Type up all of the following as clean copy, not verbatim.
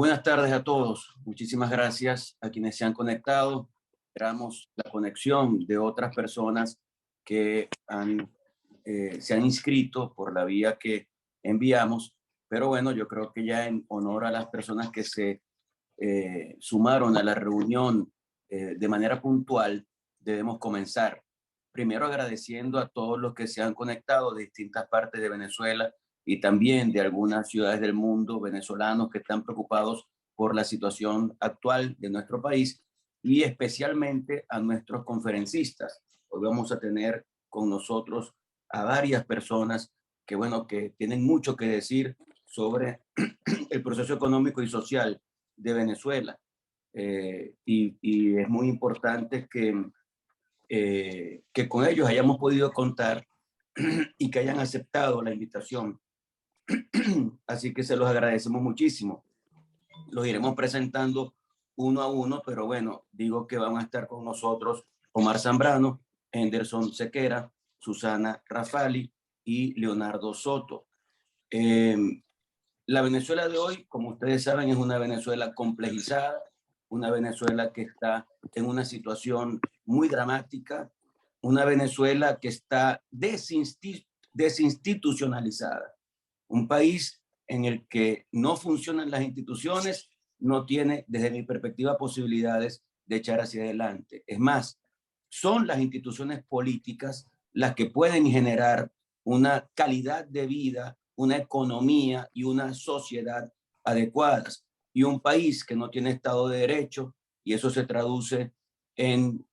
Buenas tardes a todos. Muchísimas gracias a quienes se han conectado. Esperamos la conexión de otras personas que se han inscrito por la vía que enviamos. Pero bueno, yo creo que ya en honor a las personas que se sumaron a la reunión de manera puntual, debemos comenzar. Primero agradeciendo a todos los que se han conectado de distintas partes de Venezuela y también de algunas ciudades del mundo, venezolanos que están preocupados por la situación actual de nuestro país, y especialmente a nuestros conferencistas. Hoy vamos a tener con nosotros a varias personas que, bueno, que tienen mucho que decir sobre el proceso económico y social de Venezuela. Y es muy importante que con ellos hayamos podido contar y que hayan aceptado la invitación. Así que se los agradecemos muchísimo. Los iremos presentando uno a uno, pero bueno, digo que van a estar con nosotros Omar Zambrano, Henderson Sequera, Susana Rafali y Leonardo Soto. La Venezuela de hoy, como ustedes saben, es una Venezuela complejizada, una Venezuela que está en una situación muy dramática, una Venezuela que está desinstitucionalizada, un país en el que no funcionan las instituciones, no tiene, desde mi perspectiva, posibilidades de echar hacia adelante. Es más, son las instituciones políticas las que pueden generar una calidad de vida, una economía y una sociedad adecuadas. Y un país que no tiene Estado de Derecho, y eso se traduce en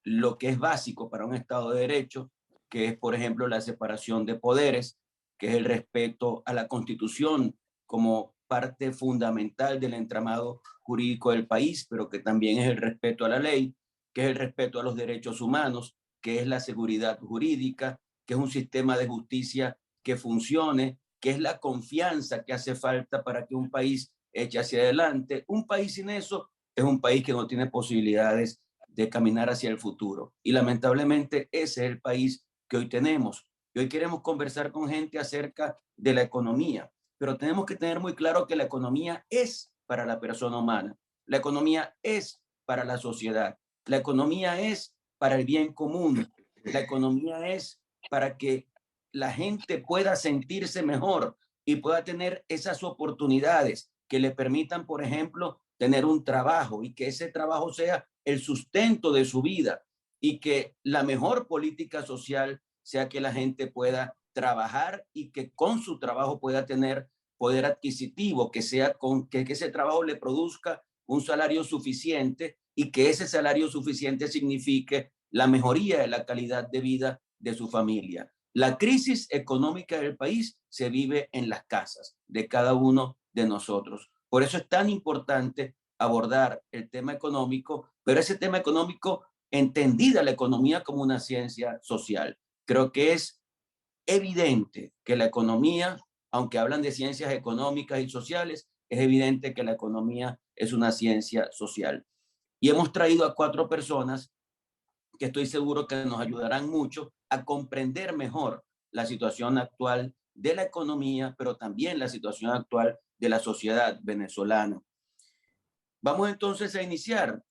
lo que es básico para un Estado de Derecho, que es, por ejemplo, la separación de poderes, que es el respeto a la Constitución como parte fundamental del entramado jurídico del país, pero que también es el respeto a la ley, que es el respeto a los derechos humanos, que es la seguridad jurídica, que es un sistema de justicia que funcione, que es la confianza que hace falta para que un país eche hacia adelante. Un país sin eso es un país que no tiene posibilidades de caminar hacia el futuro. Y lamentablemente ese es el país que hoy tenemos. Y hoy queremos conversar con gente acerca de la economía, pero tenemos que tener muy claro que la economía es para la persona humana, la economía es para la sociedad, la economía es para el bien común, la economía es para que la gente pueda sentirse mejor y pueda tener esas oportunidades que le permitan, por ejemplo, tener un trabajo y que ese trabajo sea el sustento de su vida, y que la mejor política social sea que la gente pueda trabajar y que con su trabajo pueda tener poder adquisitivo, que ese trabajo le produzca un salario suficiente y que ese salario suficiente signifique la mejoría de la calidad de vida de su familia. La crisis económica del país se vive en las casas de cada uno de nosotros. Por eso es tan importante abordar el tema económico, pero ese tema económico entendida la economía como una ciencia social. Creo que es evidente que la economía, aunque hablan de ciencias económicas y sociales, es evidente que la economía es una ciencia social. Y hemos traído a 4 personas que estoy seguro que nos ayudarán mucho a comprender mejor la situación actual de la economía, pero también la situación actual de la sociedad venezolana. Vamos entonces a iniciar.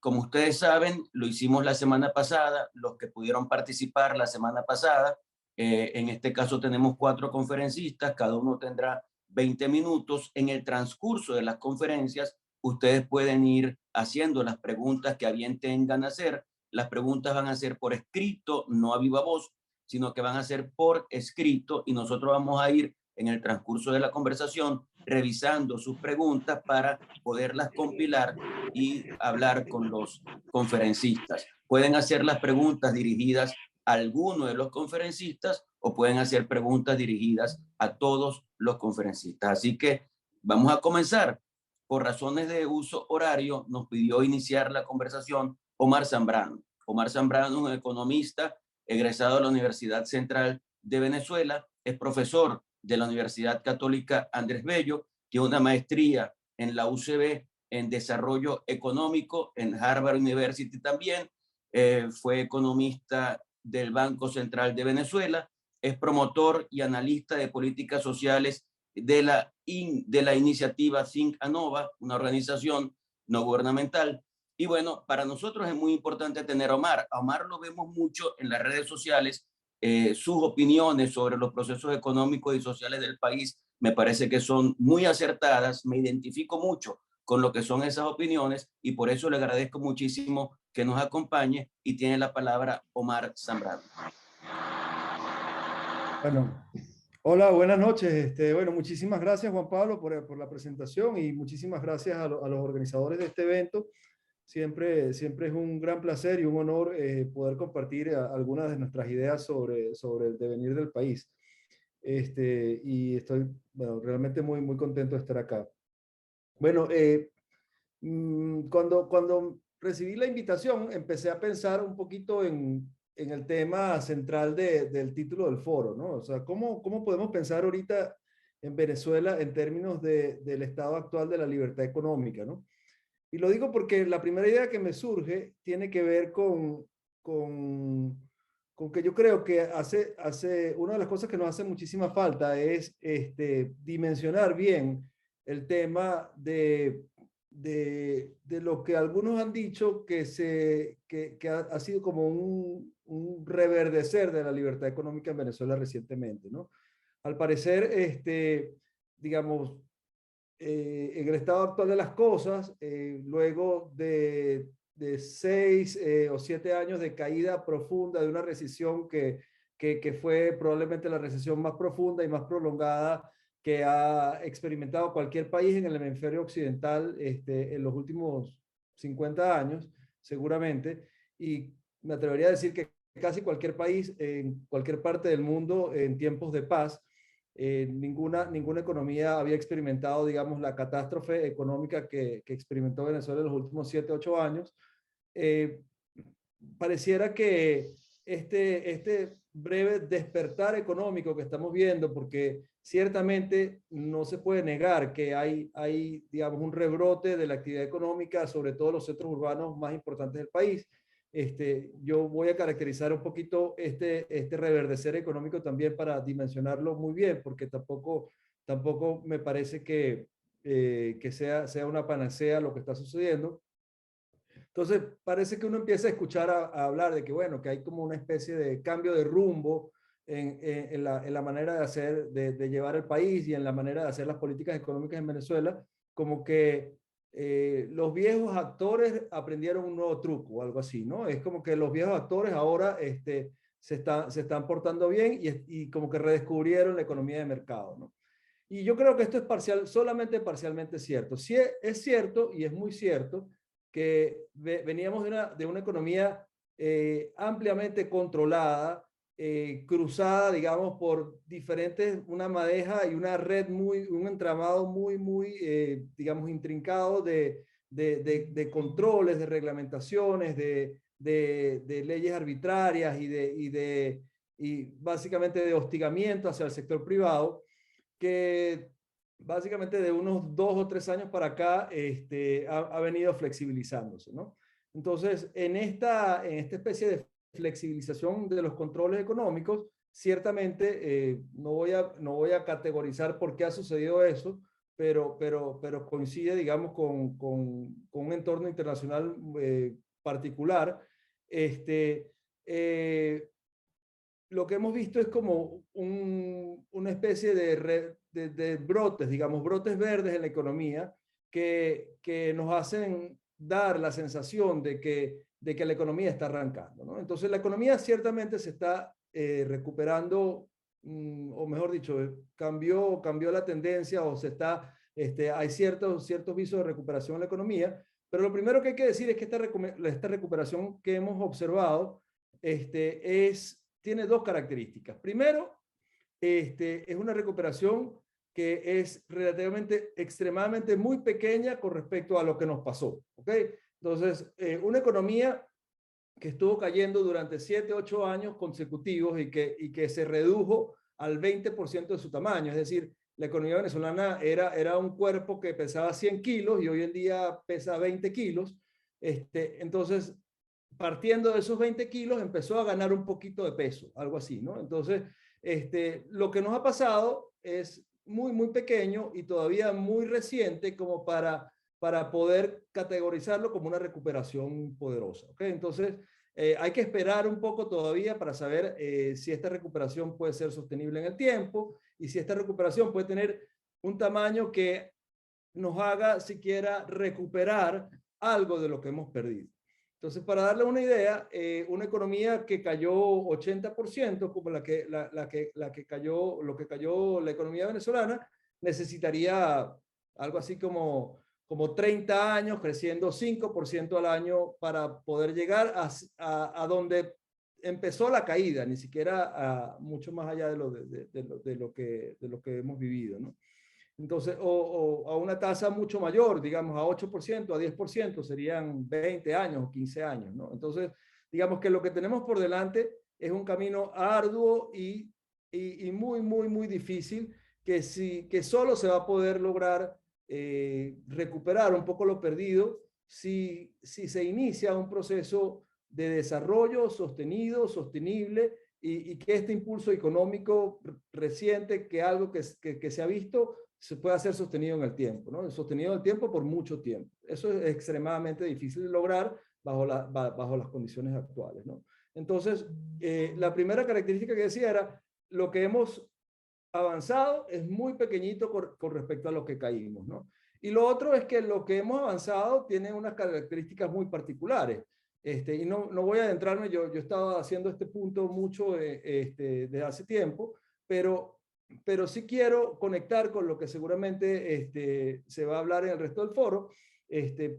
Como ustedes saben, lo hicimos la semana pasada, los que pudieron participar la semana pasada. En este caso tenemos 4 conferencistas, cada uno tendrá 20 minutos. En el transcurso de las conferencias, ustedes pueden ir haciendo las preguntas que a bien tengan hacer. Las preguntas van a ser por escrito, no a viva voz, sino que van a ser por escrito, y nosotros vamos a ir en el transcurso de la conversación revisando sus preguntas para poderlas compilar y hablar con los conferencistas. Pueden hacer las preguntas dirigidas a alguno de los conferencistas o pueden hacer preguntas dirigidas a todos los conferencistas. Así que vamos a comenzar. Por razones de uso horario, nos pidió iniciar la conversación Omar Zambrano. Omar Zambrano es un economista egresado de la Universidad Central de Venezuela, es profesor de la Universidad Católica Andrés Bello, tiene una maestría en la UCB en desarrollo económico, en Harvard University también, fue economista del Banco Central de Venezuela, es promotor y analista de políticas sociales de la iniciativa Think Anova, una organización no gubernamental. Y bueno, para nosotros es muy importante tener a Omar. A Omar lo vemos mucho en las redes sociales, sus opiniones sobre los procesos económicos y sociales del país me parece que son muy acertadas, me identifico mucho con lo que son esas opiniones y por eso le agradezco muchísimo que nos acompañe y tiene la palabra Omar Zambrano. Bueno, hola, buenas noches. Bueno, muchísimas gracias Juan Pablo por la presentación y muchísimas gracias a los organizadores de este evento. Siempre es un gran placer y un honor poder compartir algunas de nuestras ideas sobre el devenir del país. Y estoy bueno, realmente muy contento de estar acá. Bueno, cuando recibí la invitación, empecé a pensar un poquito en el tema central del título del foro, ¿no? O sea, ¿cómo podemos pensar ahorita en Venezuela en términos del estado actual de la libertad económica, ¿no? Y lo digo porque la primera idea que me surge tiene que ver con, con que yo creo que una de las cosas que nos hace muchísima falta es dimensionar bien el tema de lo que algunos han dicho que ha sido como un reverdecer de la libertad económica en Venezuela recientemente, ¿no? Al parecer, digamos, en el estado actual de las cosas, luego de 6 o 7 años de caída profunda, de una recesión que fue probablemente la recesión más profunda y más prolongada que ha experimentado cualquier país en el hemisferio occidental en los últimos 50 años, seguramente, y me atrevería a decir que casi cualquier país en cualquier parte del mundo en tiempos de paz, ninguna economía había experimentado, digamos, la catástrofe económica que experimentó Venezuela en los últimos 7, 8 años. Eh, Pareciera que este breve despertar económico que estamos viendo, porque ciertamente no se puede negar que hay, digamos, un rebrote de la actividad económica, sobre todo en los centros urbanos más importantes del país. Yo voy a caracterizar un poquito este reverdecer económico también para dimensionarlo muy bien, porque tampoco me parece que sea una panacea lo que está sucediendo. Entonces, parece que uno empieza a escuchar a hablar de que, bueno, que hay como una especie de cambio de rumbo en la manera de hacer, de llevar el país y en la manera de hacer las políticas económicas en Venezuela, como que los viejos actores aprendieron un nuevo truco o algo así, ¿no? Es como que los viejos actores ahora se están portando bien y como que redescubrieron la economía de mercado, ¿no? Y yo creo que esto es solamente parcialmente cierto. Sí es cierto y es muy cierto que veníamos de una economía ampliamente controlada, cruzada, digamos, por diferentes, una madeja y una red un entramado digamos, intrincado de controles, de reglamentaciones, de leyes arbitrarias y básicamente de hostigamiento hacia el sector privado, que básicamente de unos 2 o 3 años para acá ha venido flexibilizándose, ¿no? Entonces, en esta especie de flexibilización de los controles económicos, ciertamente no voy a categorizar por qué ha sucedido eso, pero coincide, digamos, con un entorno internacional particular. Este, eh, lo que hemos visto es como una especie de brotes, digamos, brotes verdes en la economía que nos hacen dar la sensación de que la economía está arrancando, ¿no? Entonces la economía ciertamente se está recuperando, o mejor dicho, cambió la tendencia o hay ciertos visos de recuperación en la economía, pero lo primero que hay que decir es que esta recuperación que hemos observado tiene dos características. Primero, es una recuperación que es relativamente, extremadamente muy pequeña con respecto a lo que nos pasó. ¿Okay? Entonces, una economía que estuvo cayendo durante 7, 8 años consecutivos y que se redujo al 20% de su tamaño. Es decir, la economía venezolana era un cuerpo que pesaba 100 kilos y hoy en día pesa 20 kilos. Entonces, partiendo de esos 20 kilos, empezó a ganar un poquito de peso, algo así, ¿no? Entonces, lo que nos ha pasado es muy pequeño y todavía muy reciente como para poder categorizarlo como una recuperación poderosa. ¿Okay? Entonces, hay que esperar un poco todavía para saber si esta recuperación puede ser sostenible en el tiempo y si esta recuperación puede tener un tamaño que nos haga siquiera recuperar algo de lo que hemos perdido. Entonces, para darle una idea, una economía que cayó 80%, como lo que cayó la economía venezolana, necesitaría algo así como 30 años, creciendo 5% al año para poder llegar a donde empezó la caída, ni siquiera mucho más allá de lo que hemos vivido, ¿no? Entonces, o a una tasa mucho mayor, digamos a 8%, a 10%, serían 20 años o 15 años, ¿no? Entonces, digamos que lo que tenemos por delante es un camino arduo y muy difícil que solo se va a poder lograr recuperar un poco lo perdido si se inicia un proceso de desarrollo sostenido, sostenible y que este impulso económico reciente, que algo que se ha visto, se puede hacer sostenido en el tiempo, ¿no? Sostenido en el tiempo por mucho tiempo. Eso es extremadamente difícil de lograr bajo las condiciones actuales, ¿no? Entonces, la primera característica que decía era lo que hemos avanzado es muy pequeño con respecto a lo que caímos, ¿no? Y lo otro es que lo que hemos avanzado tiene unas características muy particulares. Y no voy a adentrarme, yo estaba haciendo este punto mucho desde hace tiempo, pero sí quiero conectar con lo que seguramente se va a hablar en el resto del foro,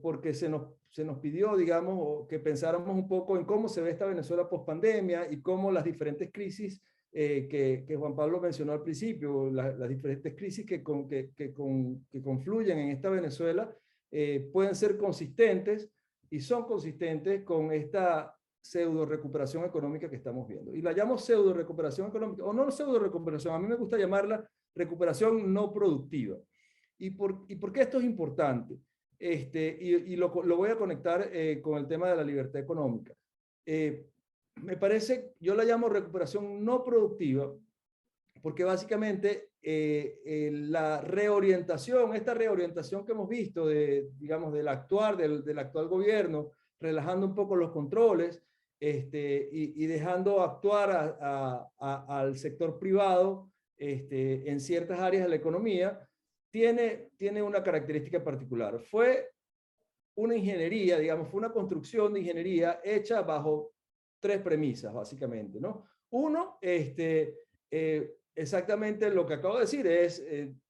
porque se nos pidió, digamos, que pensáramos un poco en cómo se ve esta Venezuela post pandemia y cómo las diferentes crisis que Juan Pablo mencionó al principio, las diferentes crisis que confluyen en esta Venezuela pueden ser consistentes y son consistentes con esta pseudo recuperación económica que estamos viendo. Y la llamo pseudo recuperación económica, o no pseudo recuperación, a mí me gusta llamarla recuperación no productiva. ¿Y por qué esto es importante? Lo voy a conectar con el tema de la libertad económica. Me parece, yo la llamo recuperación no productiva, porque básicamente esta reorientación que hemos visto digamos, del actual gobierno, relajando un poco los controles y dejando actuar al sector privado en ciertas áreas de la economía, tiene una característica particular. Fue una ingeniería, digamos, fue una construcción de ingeniería hecha bajo tres premisas, básicamente, ¿no? Uno, exactamente lo que acabo de decir es,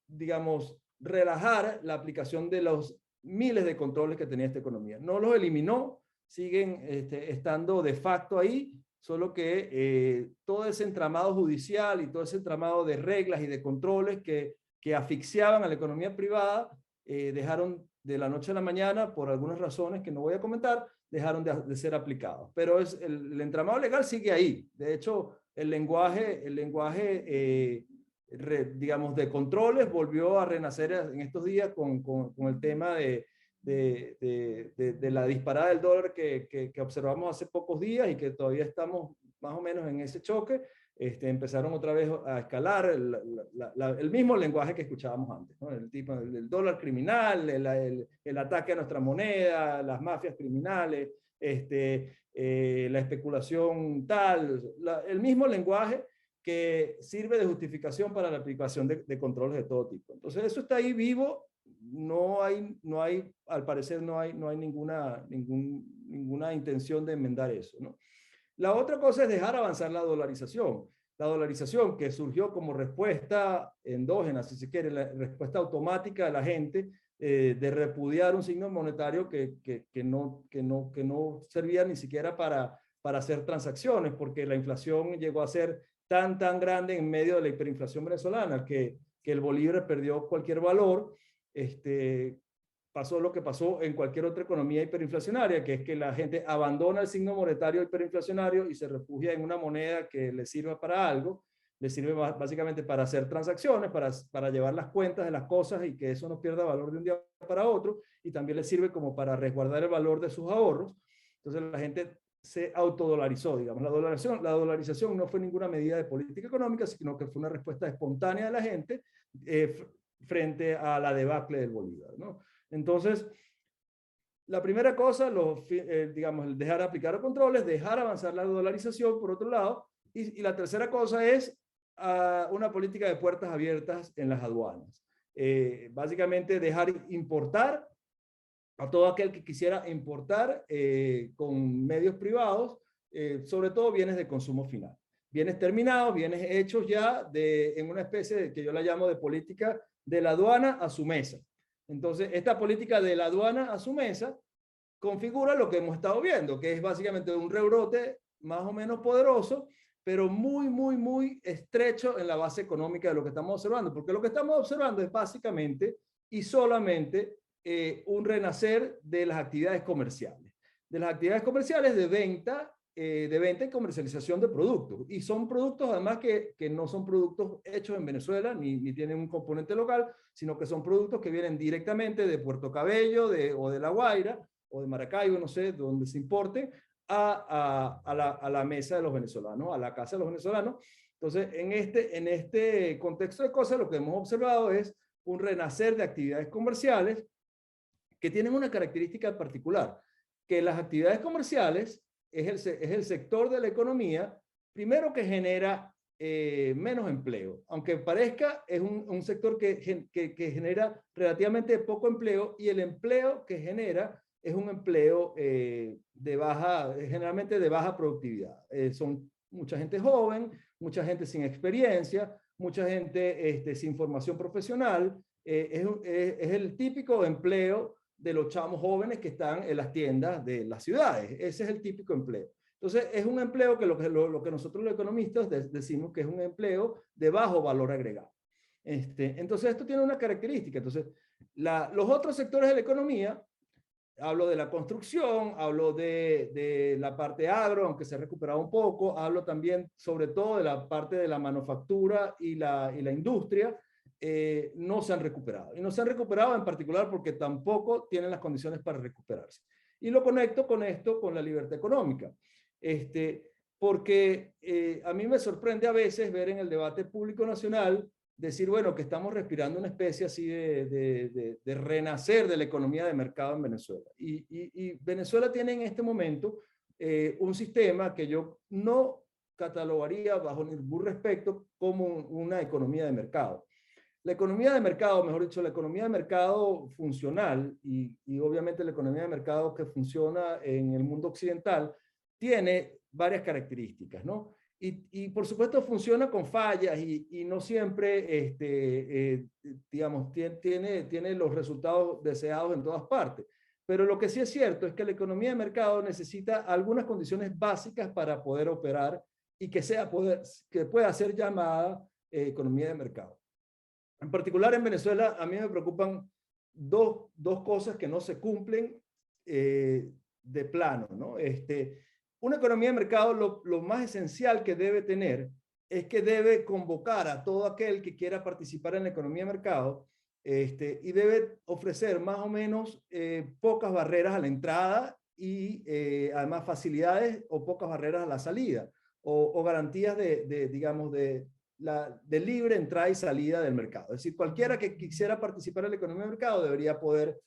digamos, relajar la aplicación de los miles de controles que tenía esta economía. No los eliminó, siguen estando de facto ahí, solo que todo ese entramado judicial y todo ese entramado de reglas y de controles que asfixiaban a la economía privada, dejaron de la noche a la mañana, por algunas razones que no voy a comentar, dejaron de ser aplicados. Pero el entramado legal sigue ahí. De hecho, el lenguaje digamos, de controles volvió a renacer en estos días con el tema de la disparada del dólar que observamos hace pocos días y que todavía estamos más o menos en ese choque. Empezaron otra vez a escalar el mismo lenguaje que escuchábamos antes, ¿no? El tipo del dólar criminal, el ataque a nuestra moneda, las mafias criminales, la especulación tal, el mismo lenguaje que sirve de justificación para la aplicación de controles de todo tipo. Entonces eso está ahí vivo, al parecer no hay ninguna intención de enmendar eso, ¿no? La otra cosa es dejar avanzar la dolarización. La dolarización que surgió como respuesta endógena, si se quiere, la respuesta automática de la gente de repudiar un signo monetario que no servía ni siquiera para hacer transacciones, porque la inflación llegó a ser tan grande en medio de la hiperinflación venezolana que el bolívar perdió cualquier valor. Pasó lo que pasó en cualquier otra economía hiperinflacionaria, que es que la gente abandona el signo monetario hiperinflacionario y se refugia en una moneda que le sirva para algo, le sirve básicamente para hacer transacciones, para llevar las cuentas de las cosas y que eso no pierda valor de un día para otro, y también le sirve como para resguardar el valor de sus ahorros. Entonces la gente se autodolarizó, digamos. La dolarización no fue ninguna medida de política económica, sino que fue una respuesta espontánea de la gente frente a la debacle del Bolívar, ¿no? Entonces, la primera cosa, digamos, el dejar aplicar los controles, dejar avanzar la dolarización, por otro lado, y la tercera cosa es una política de puertas abiertas en las aduanas. Básicamente, dejar importar a todo aquel que quisiera importar con medios privados, sobre todo bienes de consumo final. Bienes terminados, bienes hechos ya en una especie de, que yo la llamo de política de la aduana a su mesa. Entonces, esta política de la aduana a su mesa configura lo que hemos estado viendo, que es básicamente un rebrote más o menos poderoso, pero muy, muy, muy estrecho en la base económica de lo que estamos observando, porque lo que estamos observando es básicamente y solamente un renacer de las actividades comerciales, de venta y comercialización de productos. Y son productos además que no son productos hechos en Venezuela, ni tienen un componente local, sino que son productos que vienen directamente de Puerto Cabello o de La Guaira o de Maracaibo, no sé, donde se importe, a la mesa de los venezolanos, a la casa de los venezolanos. Entonces, en este contexto de cosas, lo que hemos observado es un renacer de actividades comerciales que tienen una característica particular, que las actividades comerciales es el sector de la economía, primero que genera menos empleo, aunque parezca, es un sector que genera relativamente poco empleo, y el empleo que genera es un empleo generalmente de baja productividad. Son mucha gente joven, mucha gente sin experiencia, mucha gente sin formación profesional. Es el típico empleo de los chamos jóvenes que están en las tiendas de las ciudades. Ese es el típico empleo. Entonces, es un empleo que lo que nosotros los economistas decimos que es un empleo de bajo valor agregado. Entonces, esto tiene una característica. Entonces, los otros sectores de la economía, hablo de la construcción, hablo de la parte agro, aunque se ha recuperado un poco, hablo también sobre todo de la parte de la manufactura y la industria, no se han recuperado. Y no se han recuperado en particular porque tampoco tienen las condiciones para recuperarse. Y lo conecto con esto, con la libertad económica. Porque a mí me sorprende a veces ver en el debate público nacional decir, bueno, que estamos respirando una especie así de renacer de la economía de mercado en Venezuela. Y Venezuela tiene en este momento un sistema que yo no catalogaría bajo ningún respecto como una economía de mercado. La economía de mercado, mejor dicho, la economía de mercado funcional y obviamente la economía de mercado que funciona en el mundo occidental tiene varias características, ¿no? Y por supuesto funciona con fallas y no siempre, digamos, tiene los resultados deseados en todas partes. Pero lo que sí es cierto es que la economía de mercado necesita algunas condiciones básicas para poder operar y que pueda ser llamada economía de mercado. En particular en Venezuela, a mí me preocupan dos cosas que no se cumplen de plano, ¿no? Una economía de mercado, lo más esencial que debe tener es que debe convocar a todo aquel que quiera participar en la economía de mercado y debe ofrecer más o menos pocas barreras a la entrada y además facilidades o pocas barreras a la salida o garantías digamos, de libre entrada y salida del mercado. Es decir, cualquiera que quisiera participar en la economía de mercado debería poder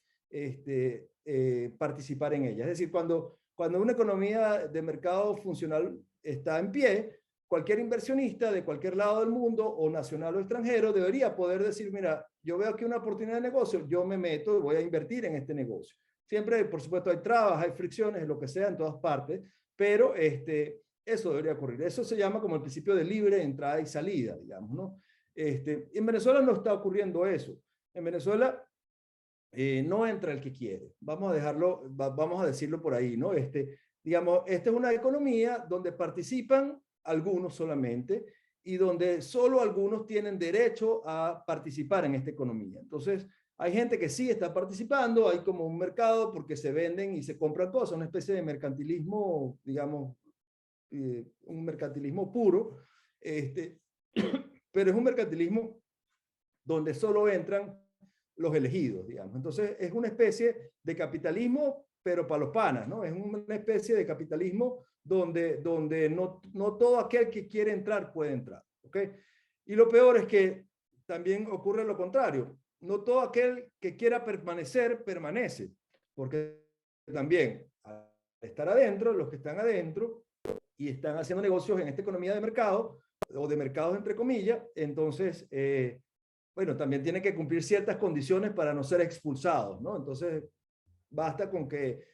participar en ella. Es decir, cuando una economía de mercado funcional está en pie, cualquier inversionista de cualquier lado del mundo, o nacional o extranjero, debería poder decir, mira, yo veo aquí una oportunidad de negocio, yo me meto y voy a invertir en este negocio. Siempre, por supuesto, hay trabas, hay fricciones, lo que sea, en todas partes, pero eso debería ocurrir. Eso se llama como el principio de libre entrada y salida, digamos, ¿no? En Venezuela no está ocurriendo eso. En Venezuela no entra el que quiere. Vamos a decirlo por ahí, ¿no? Digamos, esta es una economía donde participan algunos solamente y donde solo algunos tienen derecho a participar en esta economía. Entonces, hay gente que sí está participando, hay como un mercado porque se venden y se compran cosas, una especie de mercantilismo, digamos, un mercantilismo puro, pero es un mercantilismo donde solo entran los elegidos, digamos. Entonces, es una especie de capitalismo, pero para los panas, ¿no? Es una especie de capitalismo donde no todo aquel que quiere entrar puede entrar, ¿ok? Y lo peor es que también ocurre lo contrario. No todo aquel que quiera permanecer, permanece, porque también al estar adentro, los que están adentro y están haciendo negocios en esta economía de mercado, o de mercados entre comillas, entonces, bueno, también tienen que cumplir ciertas condiciones para no ser expulsados, ¿no? Entonces, basta con que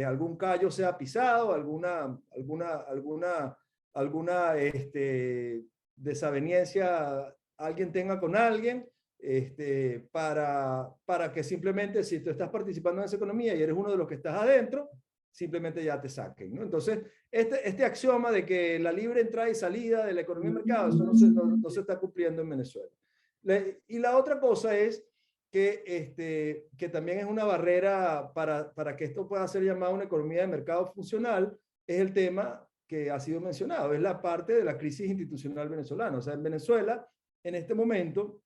algún callo sea pisado, alguna desaveniencia alguien tenga con alguien, para que simplemente, si tú estás participando en esa economía y eres uno de los que estás adentro, simplemente ya te saquen, ¿no? Entonces, este axioma de que la libre entrada y salida de la economía de mercado, eso no se está cumpliendo en Venezuela. Y la otra cosa es que también es una barrera para que esto pueda ser llamado una economía de mercado funcional, es el tema que ha sido mencionado, es la parte de la crisis institucional venezolana. O sea, en Venezuela, en este momento,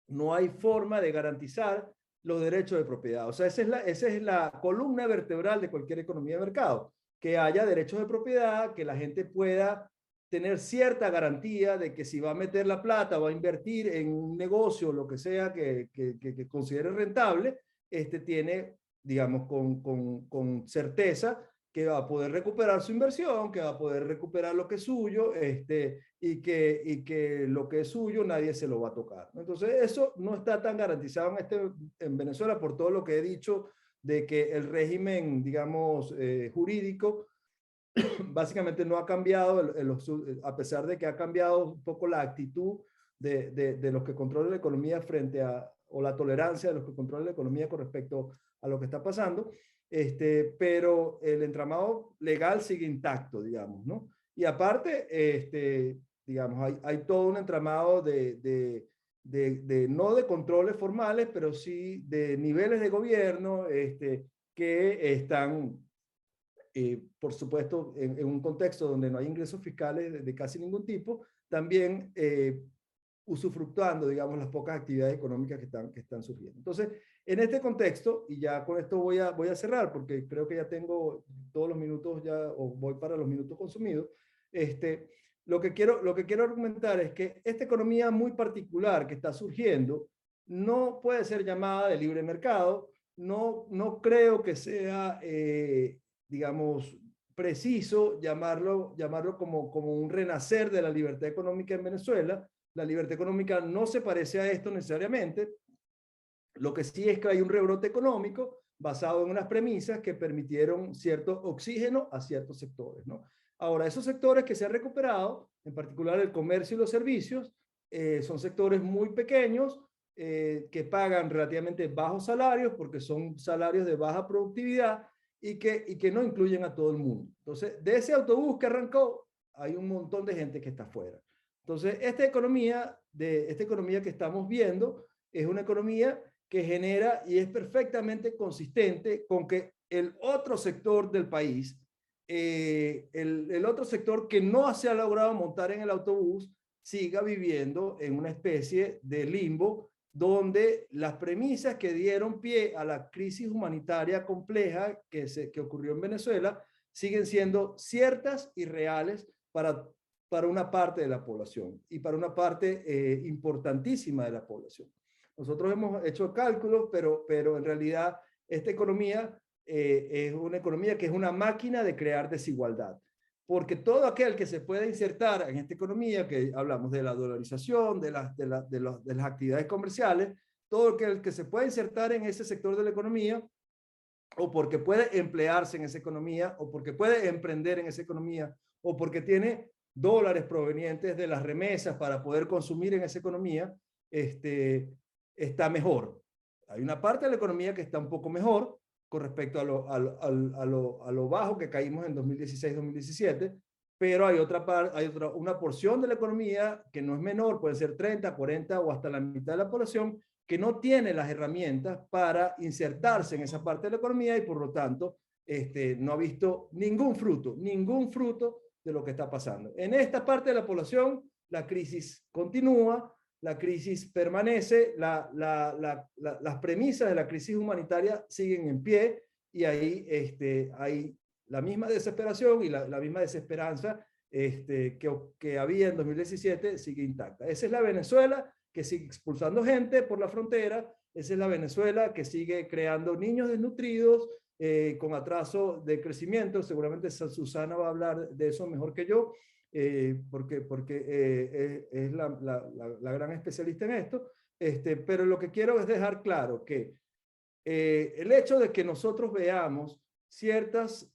no hay forma de garantizar los derechos de propiedad. O sea, esa es la columna vertebral de cualquier economía de mercado, que haya derechos de propiedad, que la gente pueda tener cierta garantía de que si va a meter la plata o va a invertir en un negocio, lo que sea que considere rentable, tiene, digamos, con certeza que va a poder recuperar su inversión, que va a poder recuperar lo que es suyo, y que lo que es suyo nadie se lo va a tocar. Entonces, eso no está tan garantizado en Venezuela por todo lo que he dicho de que el régimen, digamos, jurídico, básicamente no ha cambiado, a pesar de que ha cambiado un poco la actitud de los que controlan la economía o la tolerancia de los que controlan la economía con respecto a lo que está pasando, pero el entramado legal sigue intacto, digamos, ¿no? Y aparte, digamos, hay todo un entramado no de controles formales, pero sí de niveles de gobierno que están, por supuesto, en un contexto donde no hay ingresos fiscales de casi ningún tipo, también usufructuando, digamos, las pocas actividades económicas que están surgiendo. Entonces, en este contexto, y ya con esto voy a cerrar, porque creo que ya tengo todos los minutos ya, o voy para los minutos consumidos, lo que quiero argumentar es que esta economía muy particular que está surgiendo no puede ser llamada de libre mercado, no creo que sea, digamos, preciso llamarlo como un renacer de la libertad económica en Venezuela. La libertad económica no se parece a esto necesariamente. Lo que sí es que hay un rebrote económico basado en unas premisas que permitieron cierto oxígeno a ciertos sectores, ¿no? Ahora, esos sectores que se han recuperado, en particular el comercio y los servicios, son sectores muy pequeños, que pagan relativamente bajos salarios porque son salarios de baja productividad y que no incluyen a todo el mundo. Entonces, de ese autobús que arrancó, hay un montón de gente que está afuera. Entonces, esta economía que estamos viendo es una economía que genera y es perfectamente consistente con que el otro sector del país, el otro sector que no se ha logrado montar en el autobús, siga viviendo en una especie de limbo donde las premisas que dieron pie a la crisis humanitaria compleja que ocurrió en Venezuela siguen siendo ciertas y reales para una parte de la población y para una parte importantísima de la población. Nosotros hemos hecho cálculos, pero en realidad esta economía es una economía que es una máquina de crear desigualdad. Porque todo aquel que se pueda insertar en esta economía, que hablamos de la dolarización, de las actividades comerciales, todo aquel que se pueda insertar en ese sector de la economía, o porque puede emplearse en esa economía, o porque puede emprender en esa economía, o porque tiene dólares provenientes de las remesas para poder consumir en esa economía, está mejor. Hay una parte de la economía que está un poco mejor con respecto a lo bajo que caímos en 2016-2017, pero hay una porción de la economía que no es menor, puede ser 30, 40 o hasta la mitad de la población, que no tiene las herramientas para insertarse en esa parte de la economía y por lo tanto no ha visto ningún fruto de lo que está pasando. En esta parte de la población, la crisis continúa, la crisis permanece, las premisas de la crisis humanitaria siguen en pie y ahí hay la misma desesperación y la misma desesperanza que había en 2017 sigue intacta. Esa es la Venezuela que sigue expulsando gente por la frontera, esa es la Venezuela que sigue creando niños desnutridos, con atraso de crecimiento. Seguramente Susana va a hablar de eso mejor que yo, porque es la gran especialista en esto. Pero lo que quiero es dejar claro que el hecho de que nosotros veamos ciertas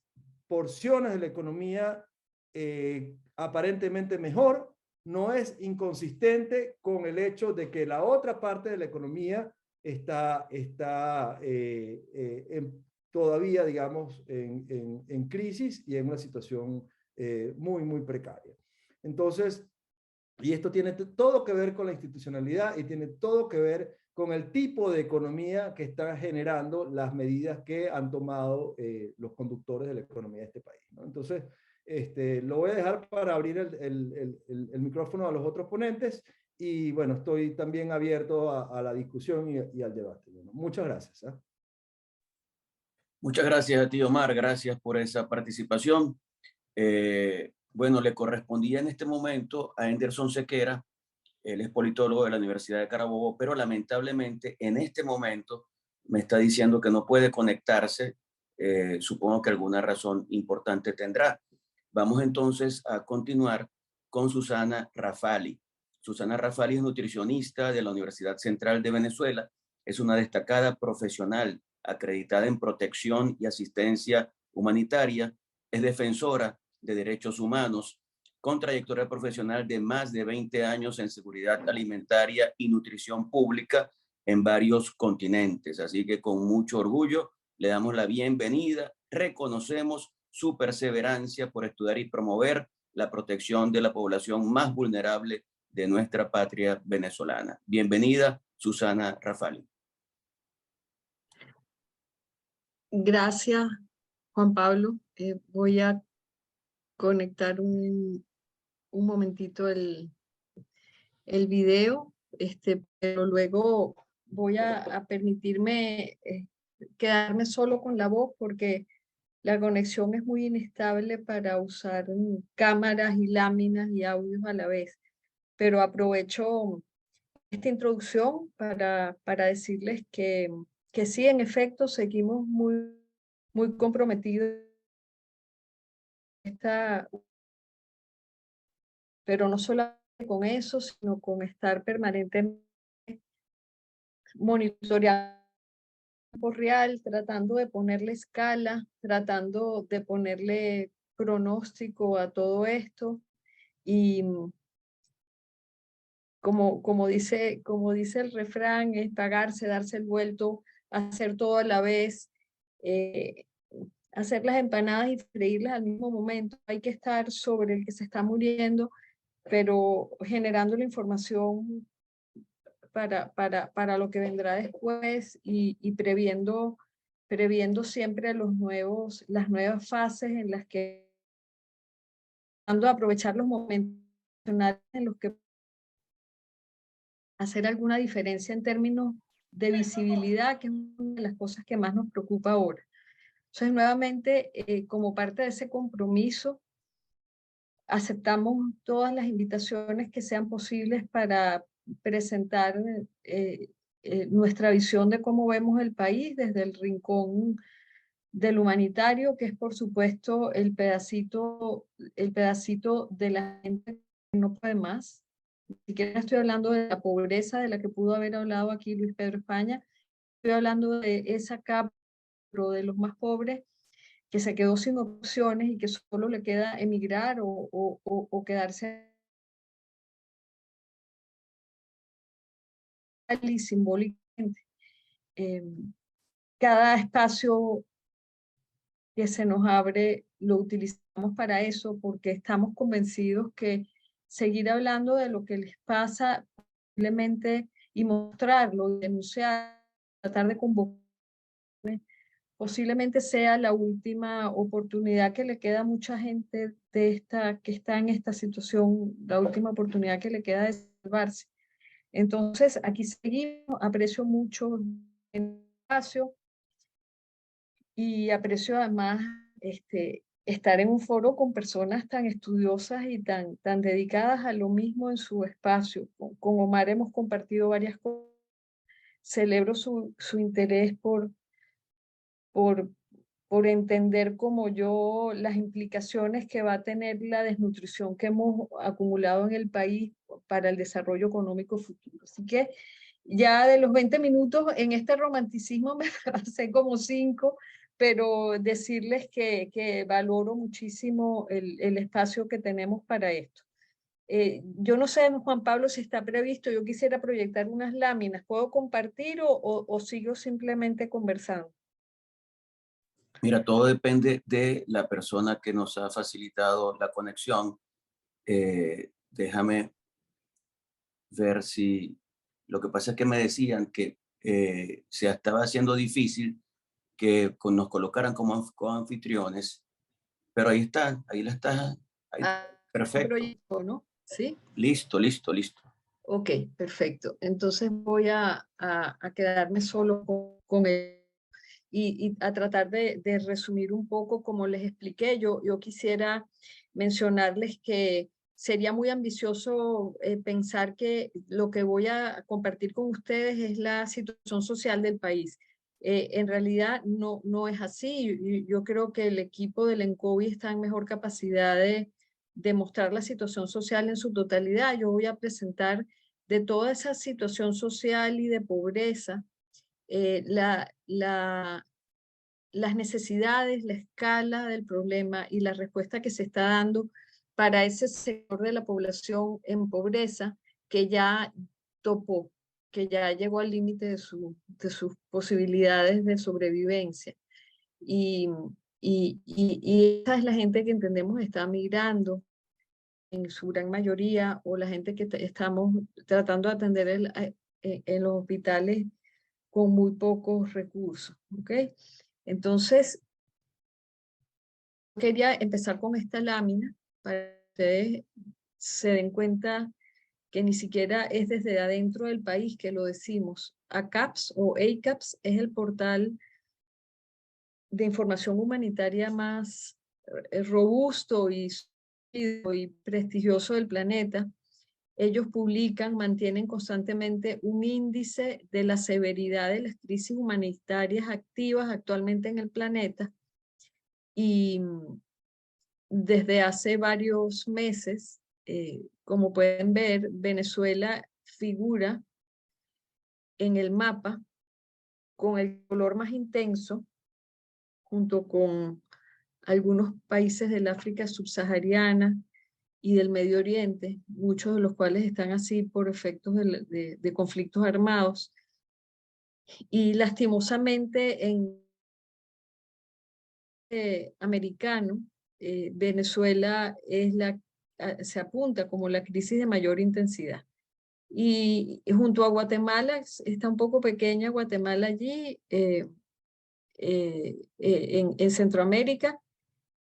porciones de la economía aparentemente mejor no es inconsistente con el hecho de que la otra parte de la economía está todavía, digamos, en crisis y en una situación muy, muy precaria. Entonces, y esto tiene todo que ver con la institucionalidad y tiene todo que ver con el tipo de economía que están generando las medidas que han tomado los conductores de la economía de este país, ¿no? Entonces, lo voy a dejar para abrir el micrófono a los otros ponentes y bueno, estoy también abierto a la discusión y al debate. Bueno, muchas gracias. Muchas gracias a ti, Omar. Gracias por esa participación. Bueno, le correspondía en este momento a Anderson Sequera. Él es politólogo de la Universidad de Carabobo, pero lamentablemente en este momento me está diciendo que no puede conectarse. Supongo que alguna razón importante tendrá. Vamos entonces a continuar con Susana Rafali. Susana Rafali es nutricionista de la Universidad Central de Venezuela. Es una destacada profesional acreditada en protección y asistencia humanitaria. Es defensora de derechos humanos con trayectoria profesional de más de 20 años en seguridad alimentaria y nutrición pública en varios continentes. Así que con mucho orgullo le damos la bienvenida, reconocemos su perseverancia por estudiar y promover la protección de la población más vulnerable de nuestra patria venezolana. Bienvenida, Susana Rafali. Gracias, Juan Pablo. Voy a conectar un momentito el video, pero luego voy a permitirme quedarme solo con la voz porque la conexión es muy inestable para usar cámaras y láminas y audios a la vez. Pero aprovecho esta introducción para decirles que sí, en efecto, seguimos muy comprometidos pero no solamente con eso, sino con estar permanentemente monitoreando por real, tratando de ponerle escala, tratando de ponerle pronóstico a todo esto. Y como dice el refrán, es pagarse, darse el vuelto, hacer todo a la vez, hacer las empanadas y freírlas al mismo momento. Hay que estar sobre el que se está muriendo, pero generando la información para lo que vendrá después y previendo siempre las nuevas fases en las que aprovechar los momentos en los que hacer alguna diferencia en términos de visibilidad, que es una de las cosas que más nos preocupa ahora. Entonces, nuevamente, como parte de ese compromiso, aceptamos todas las invitaciones que sean posibles para presentar nuestra visión de cómo vemos el país desde el rincón del humanitario, que es por supuesto el pedacito de la gente que no puede más. Ni siquiera estoy hablando de la pobreza de la que pudo haber hablado aquí Luis Pedro España, estoy hablando de esa capa de los más pobres que se quedó sin opciones y que solo le queda emigrar o quedarse y simbólicamente. Cada espacio que se nos abre lo utilizamos para eso porque estamos convencidos que seguir hablando de lo que les pasa posiblemente y mostrarlo, denunciar, tratar de convocar, posiblemente sea la última oportunidad que le queda a mucha gente que está en esta situación, la última oportunidad que le queda de salvarse. Entonces, aquí seguimos, aprecio mucho el espacio y aprecio además estar en un foro con personas tan estudiosas y tan dedicadas a lo mismo en su espacio. Con Omar hemos compartido varias cosas. Celebro su interés por, por entender como yo las implicaciones que va a tener la desnutrición que hemos acumulado en el país para el desarrollo económico futuro. Así que ya de los 20 minutos en este romanticismo me pasé como 5, pero decirles que valoro muchísimo el espacio que tenemos para esto. Yo no sé, Juan Pablo, si está previsto, yo quisiera proyectar unas láminas. ¿Puedo compartir o sigo simplemente conversando? Mira, todo depende de la persona que nos ha facilitado la conexión. Déjame ver si... Lo que pasa es que me decían que se estaba haciendo difícil que nos colocaran como anfitriones, pero ahí está, ahí la está, ahí, perfecto. Proyecto, ¿no? ¿Sí? Listo, listo, listo. Ok, perfecto. Entonces voy a quedarme solo con él y a tratar de resumir un poco como les expliqué. Yo quisiera mencionarles que sería muy ambicioso pensar que lo que voy a compartir con ustedes es la situación social del país. En realidad no es así. Yo creo que el equipo del ENCOVI está en mejor capacidad de mostrar la situación social en su totalidad. Yo voy a presentar de toda esa situación social y de pobreza, las necesidades, la escala del problema y la respuesta que se está dando para ese sector de la población en pobreza que ya topó, que ya llegó al límite de sus posibilidades de sobrevivencia. Y esa es la gente que entendemos está migrando en su gran mayoría, o la gente que estamos tratando de atender en los hospitales con muy pocos recursos. ¿Ok? Entonces, quería empezar con esta lámina para que ustedes se den cuenta que ni siquiera es desde adentro del país que lo decimos. ACAPS o ACAPS es el portal de información humanitaria más robusto y prestigioso del planeta. Ellos publican, mantienen constantemente un índice de la severidad de las crisis humanitarias activas actualmente en el planeta, y desde hace varios meses, como pueden ver, Venezuela figura en el mapa con el color más intenso, junto con algunos países del África subsahariana y del Medio Oriente, muchos de los cuales están así por efectos de conflictos armados. Y lastimosamente en americano, Venezuela se apunta como la crisis de mayor intensidad. Y junto a Guatemala, está un poco pequeña Guatemala allí, en Centroamérica,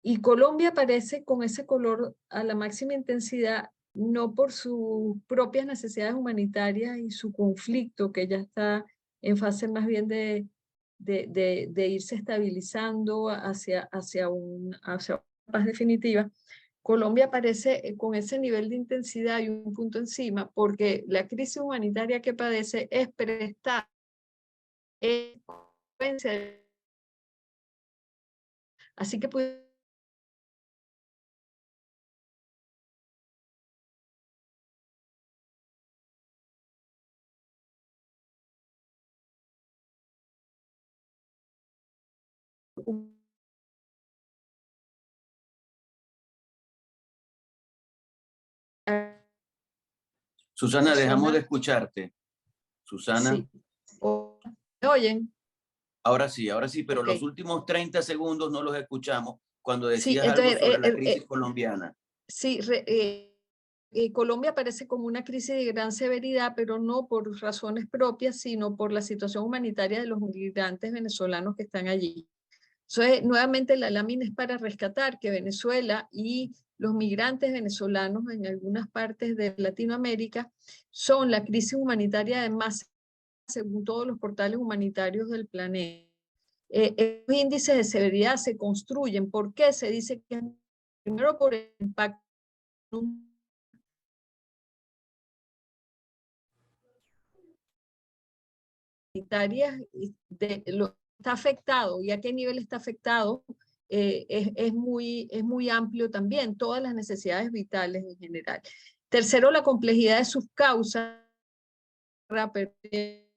y Colombia aparece con ese color a la máxima intensidad, no por sus propias necesidades humanitarias y su conflicto, que ya está en fase más bien de irse estabilizando hacia una paz definitiva. Colombia aparece con ese nivel de intensidad y un punto encima, porque la crisis humanitaria que padece es prestada en consecuencia. Así que Susana, dejamos de escucharte. Susana. Sí. ¿Me oyen? Ahora sí, pero Okay. los últimos 30 segundos no los escuchamos cuando decías sí, entonces, algo sobre la crisis colombiana. Sí, Colombia aparece como una crisis de gran severidad, pero no por razones propias, sino por la situación humanitaria de los migrantes venezolanos que están allí. Entonces, nuevamente la lámina es para rescatar que Venezuela y los migrantes venezolanos en algunas partes de Latinoamérica son la crisis humanitaria de más, según todos los portales humanitarios del planeta. Los índices de severidad se construyen. ¿Por qué? Se dice que primero por el impacto está afectado y a qué nivel está afectado es muy amplio también, todas las necesidades vitales en general. Tercero, la complejidad de sus causas, de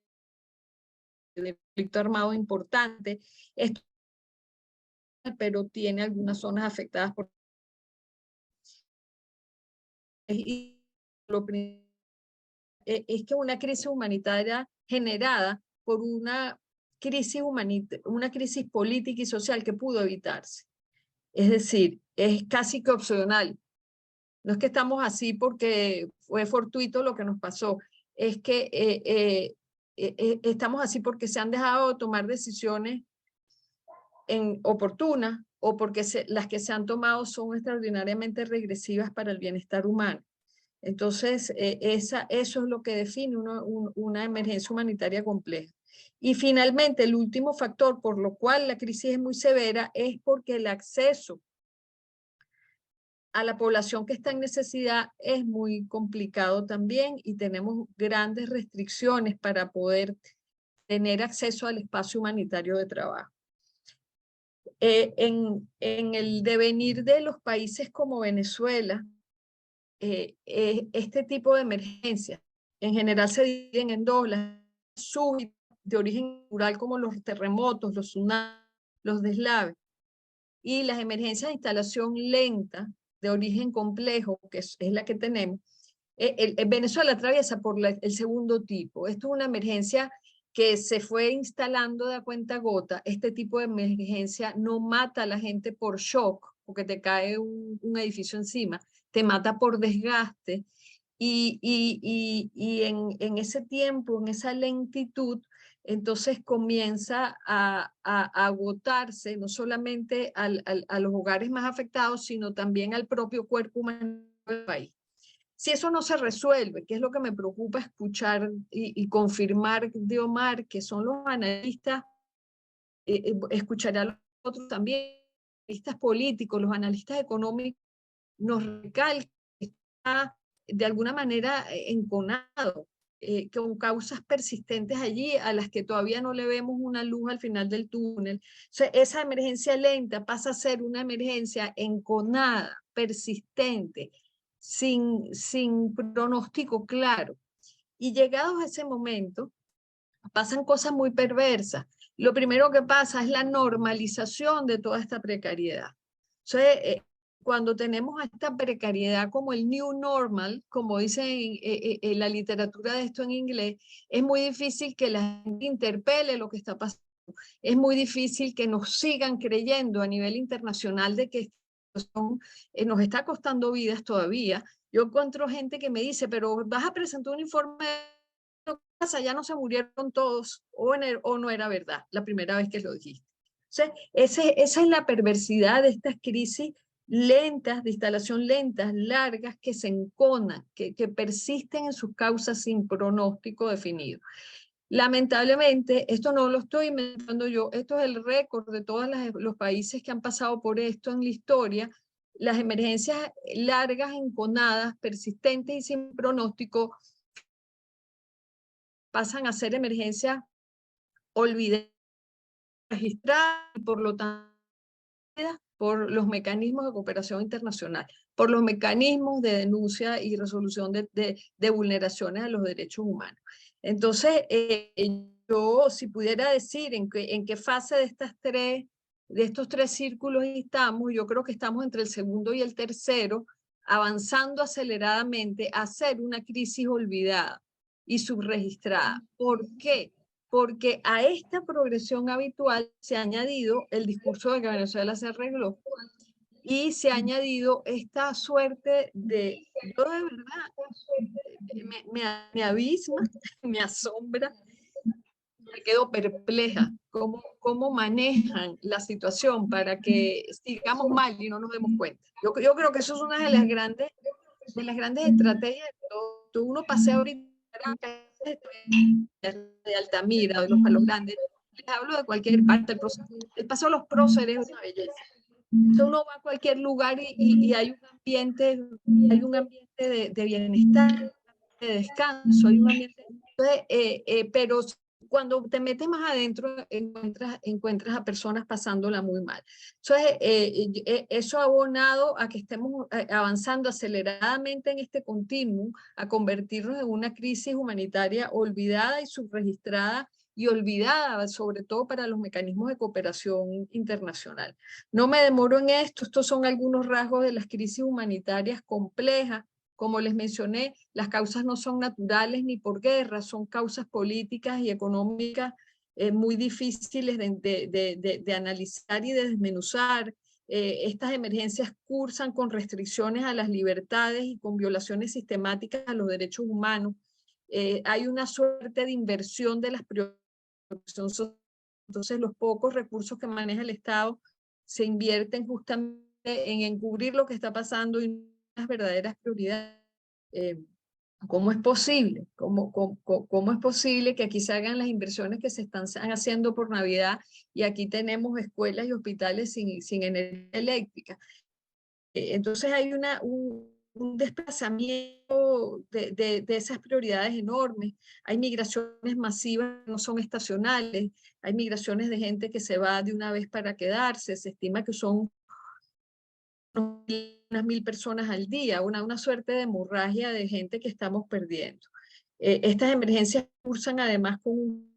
conflicto armado importante, esto, pero tiene algunas zonas afectadas por... Y es que una crisis humanitaria generada por una crisis política y social que pudo evitarse. Es decir, es casi que opcional. No es que estamos así porque fue fortuito lo que nos pasó, es que estamos así porque se han dejado de tomar decisiones oportunas o porque las que se han tomado son extraordinariamente regresivas para el bienestar humano. Entonces, eso es lo que define una emergencia humanitaria compleja. Y finalmente, el último factor por lo cual la crisis es muy severa es porque el acceso a la población que está en necesidad es muy complicado también y tenemos grandes restricciones para poder tener acceso al espacio humanitario de trabajo. En el devenir de los países como Venezuela, este tipo de emergencias en general se dividen en dos: las súbitas de origen natural como los terremotos, los tsunamis, los deslaves, y las emergencias de instalación lenta de origen complejo, que es la que tenemos. Venezuela atraviesa por el segundo tipo. Esto es una emergencia que se fue instalando de a cuenta gota. Este tipo de emergencia no mata a la gente por shock, porque te cae un edificio encima, te mata por desgaste. Y en ese tiempo, en esa lentitud, entonces comienza a agotarse no solamente a los hogares más afectados, sino también al propio cuerpo humano del país. Si eso no se resuelve, que es lo que me preocupa escuchar y confirmar de Omar, que son los analistas, escucharé a los otros también, analistas políticos, los analistas económicos, nos recalcan que está de alguna manera enconado, con causas persistentes allí a las que todavía no le vemos una luz al final del túnel. O sea, esa emergencia lenta pasa a ser una emergencia enconada, persistente, sin pronóstico claro. Y llegados a ese momento, pasan cosas muy perversas. Lo primero que pasa es la normalización de toda esta precariedad. Entonces, cuando tenemos esta precariedad como el new normal, como dice en la literatura de esto en inglés, es muy difícil que la gente interpele lo que está pasando. Es muy difícil que nos sigan creyendo a nivel internacional de que nos está costando vidas todavía. Yo encuentro gente que me dice, pero vas a presentar un informe de casa, ya no se murieron todos, o no era verdad la primera vez que lo dijiste. O sea, esa es la perversidad de estas crisis lentas, de instalación lentas, largas, que se enconan, que persisten en sus causas sin pronóstico definido. Lamentablemente, esto no lo estoy inventando yo, esto es el récord de todos los países que han pasado por esto en la historia. Las emergencias largas, enconadas, persistentes y sin pronóstico pasan a ser emergencias olvidadas, registradas, y por lo tanto por los mecanismos de cooperación internacional, por los mecanismos de denuncia y resolución de vulneraciones a los derechos humanos. Entonces, yo si pudiera decir en qué fase de estos tres círculos estamos, yo creo que estamos entre el segundo y el tercero, avanzando aceleradamente a hacer una crisis olvidada y subregistrada. ¿Por qué? Porque a esta progresión habitual se ha añadido el discurso de que Venezuela se arregló y se ha añadido esta suerte de, yo de verdad, me abisma, me asombra, me quedo perpleja cómo manejan la situación para que sigamos mal y no nos demos cuenta. Yo creo que eso es una de las grandes estrategias. Uno pasea ahorita de Altamira, de los Palos Grandes, les hablo de cualquier parte, el paso de los próceres es una belleza. Entonces uno va a cualquier lugar y hay un ambiente de bienestar, de descanso, hay un ambiente, pero cuando te metes más adentro encuentras a personas pasándola muy mal. Entonces, eso ha abonado a que estemos avanzando aceleradamente en este continuum, a convertirnos en una crisis humanitaria olvidada y subregistrada y olvidada, sobre todo para los mecanismos de cooperación internacional. No me demoro en esto, estos son algunos rasgos de las crisis humanitarias complejas. Como les mencioné, las causas no son naturales ni por guerra, son causas políticas y económicas muy difíciles de analizar y de desmenuzar. Estas emergencias cursan con restricciones a las libertades y con violaciones sistemáticas a los derechos humanos. Hay una suerte de inversión de las prioridades. Entonces, los pocos recursos que maneja el Estado se invierten justamente en encubrir lo que está pasando y las verdaderas prioridades. ¿Cómo es posible? ¿Cómo es posible que aquí se hagan las inversiones que se están haciendo por Navidad y aquí tenemos escuelas y hospitales sin energía eléctrica? Entonces hay un desplazamiento de esas prioridades enormes. Hay migraciones masivas que no son estacionales, hay migraciones de gente que se va de una vez para quedarse, se estima que son unas 1000 personas al día, una suerte de hemorragia de gente que estamos perdiendo. Estas emergencias cursan además con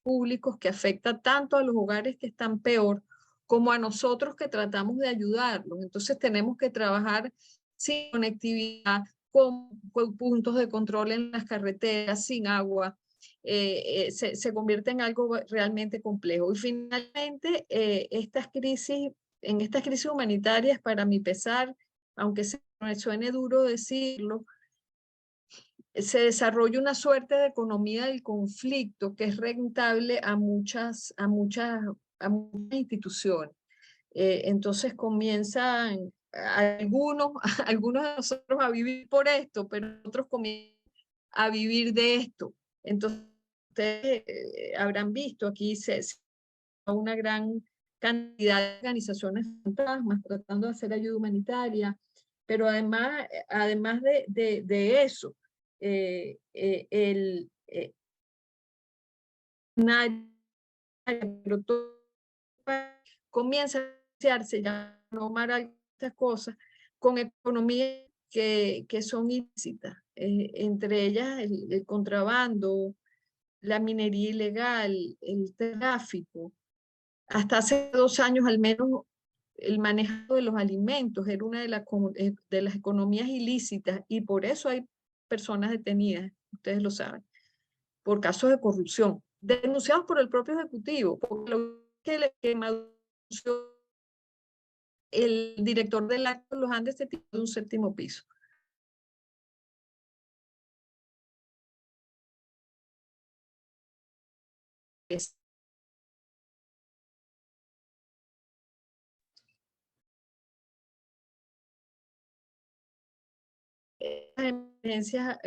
públicos que afecta tanto a los hogares que están peor como a nosotros que tratamos de ayudarlos. Entonces tenemos que trabajar sin conectividad, con puntos de control en las carreteras, sin agua. Se convierte en algo realmente complejo. Y finalmente, en estas crisis humanitarias, para mi pesar, aunque me suene duro decirlo, se desarrolla una suerte de economía del conflicto que es rentable a muchas instituciones. Entonces comienzan algunos de nosotros a vivir por esto, pero otros comienzan a vivir de esto. Entonces, ustedes habrán visto aquí una gran cantidad de organizaciones fantasmas tratando de hacer ayuda humanitaria, pero además de eso, pero todo comienza a asociarse ya estas cosas con economías que son ilícitas, entre ellas el contrabando, la minería ilegal, el tráfico. Hasta hace 2 años al menos el manejo de los alimentos era una de las economías ilícitas y por eso hay personas detenidas, ustedes lo saben, por casos de corrupción, denunciados por el propio Ejecutivo, porque lo que el director del acto de los Andes se tiró de un 7º piso. Las emergencias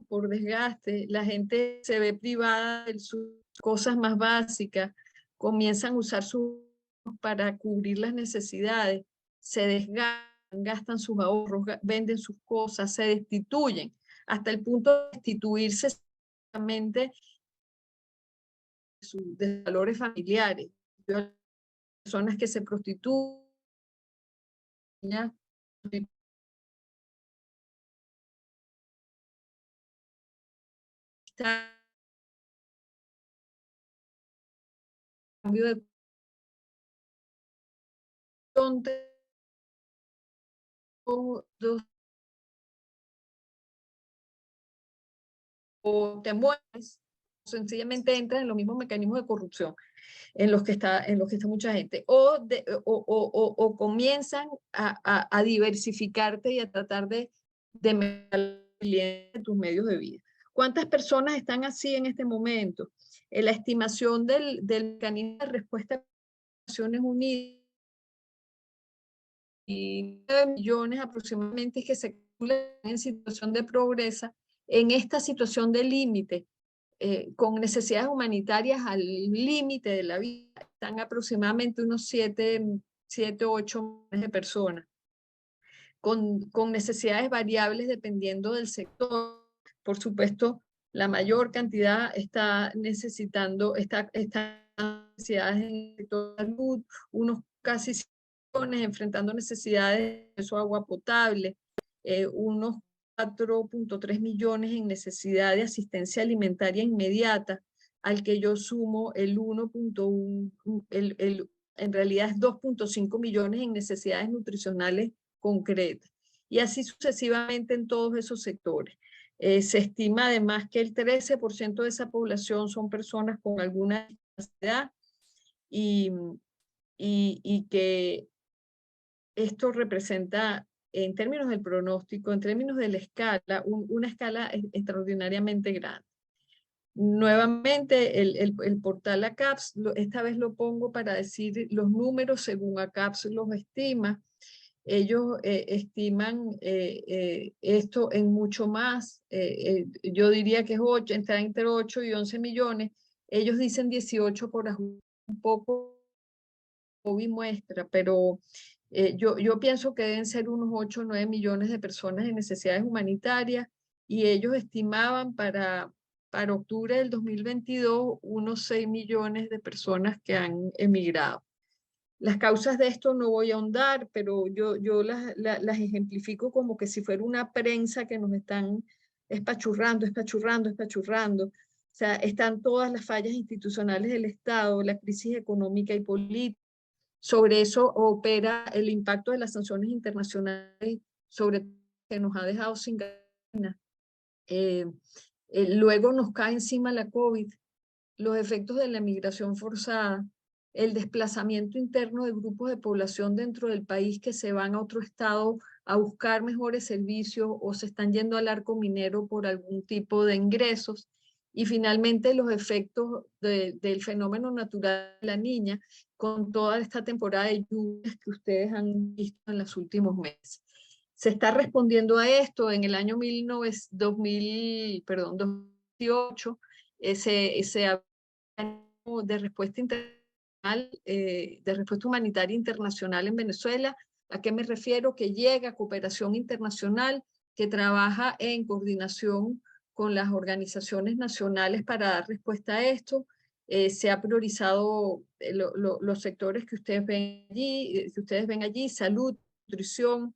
por desgaste, la gente se ve privada de sus cosas más básicas, comienzan a usar para cubrir las necesidades, se desgastan, gastan sus ahorros, venden sus cosas, se destituyen, hasta el punto de destituirse de valores familiares, personas que se prostituyen, cambio de o te mueves, sencillamente entras en los mismos mecanismos de corrupción en los que está mucha gente, o comienzan a diversificarte y a tratar de mejorar tus medios de vida. ¿Cuántas personas están así en este momento? La estimación del mecanismo de respuesta de Naciones Unidas y 9 millones aproximadamente que se calculan en situación de pobreza, en esta situación de límite, con necesidades humanitarias al límite de la vida. Están aproximadamente unos 7 o 8 millones de personas, con necesidades variables dependiendo del sector. Por supuesto, la mayor cantidad está necesitando, necesidades en el sector de salud, unos casi 5 millones enfrentando necesidades de acceso a agua potable, unos 4.3 millones en necesidad de asistencia alimentaria inmediata, al que yo sumo el 1.1, en realidad es 2.5 millones en necesidades nutricionales concretas. Y así sucesivamente en todos esos sectores. Se estima además que el 13% de esa población son personas con alguna discapacidad y que esto representa, en términos del pronóstico, en términos de la escala, una escala extraordinariamente grande. Nuevamente, el portal ACAPS, esta vez lo pongo para decir los números según ACAPS los estima. Ellos estiman esto en mucho más, yo diría que es 8, está entre 8 y 11 millones. Ellos dicen 18 por ajustar un poco muestra, pero yo pienso que deben ser unos 8 o 9 millones de personas en necesidades humanitarias, y ellos estimaban para octubre del 2022 unos 6 millones de personas que han emigrado. Las causas de esto no voy a ahondar, pero yo las ejemplifico como que si fuera una prensa que nos están espachurrando. O sea, están todas las fallas institucionales del Estado, la crisis económica y política. Sobre eso opera el impacto de las sanciones internacionales, sobre todo que nos ha dejado sin gasolina. Luego nos cae encima la COVID, los efectos de la migración forzada, el desplazamiento interno de grupos de población dentro del país que se van a otro estado a buscar mejores servicios o se están yendo al arco minero por algún tipo de ingresos. Y finalmente los efectos del fenómeno natural de la Niña, con toda esta temporada de lluvias que ustedes han visto en los últimos meses. Se está respondiendo a esto en el año 2018, se de respuesta internacional, de respuesta humanitaria internacional en Venezuela. ¿A qué me refiero? Que llega cooperación internacional que trabaja en coordinación con las organizaciones nacionales para dar respuesta a esto. Se ha priorizado los sectores que ustedes ven allí, salud, nutrición,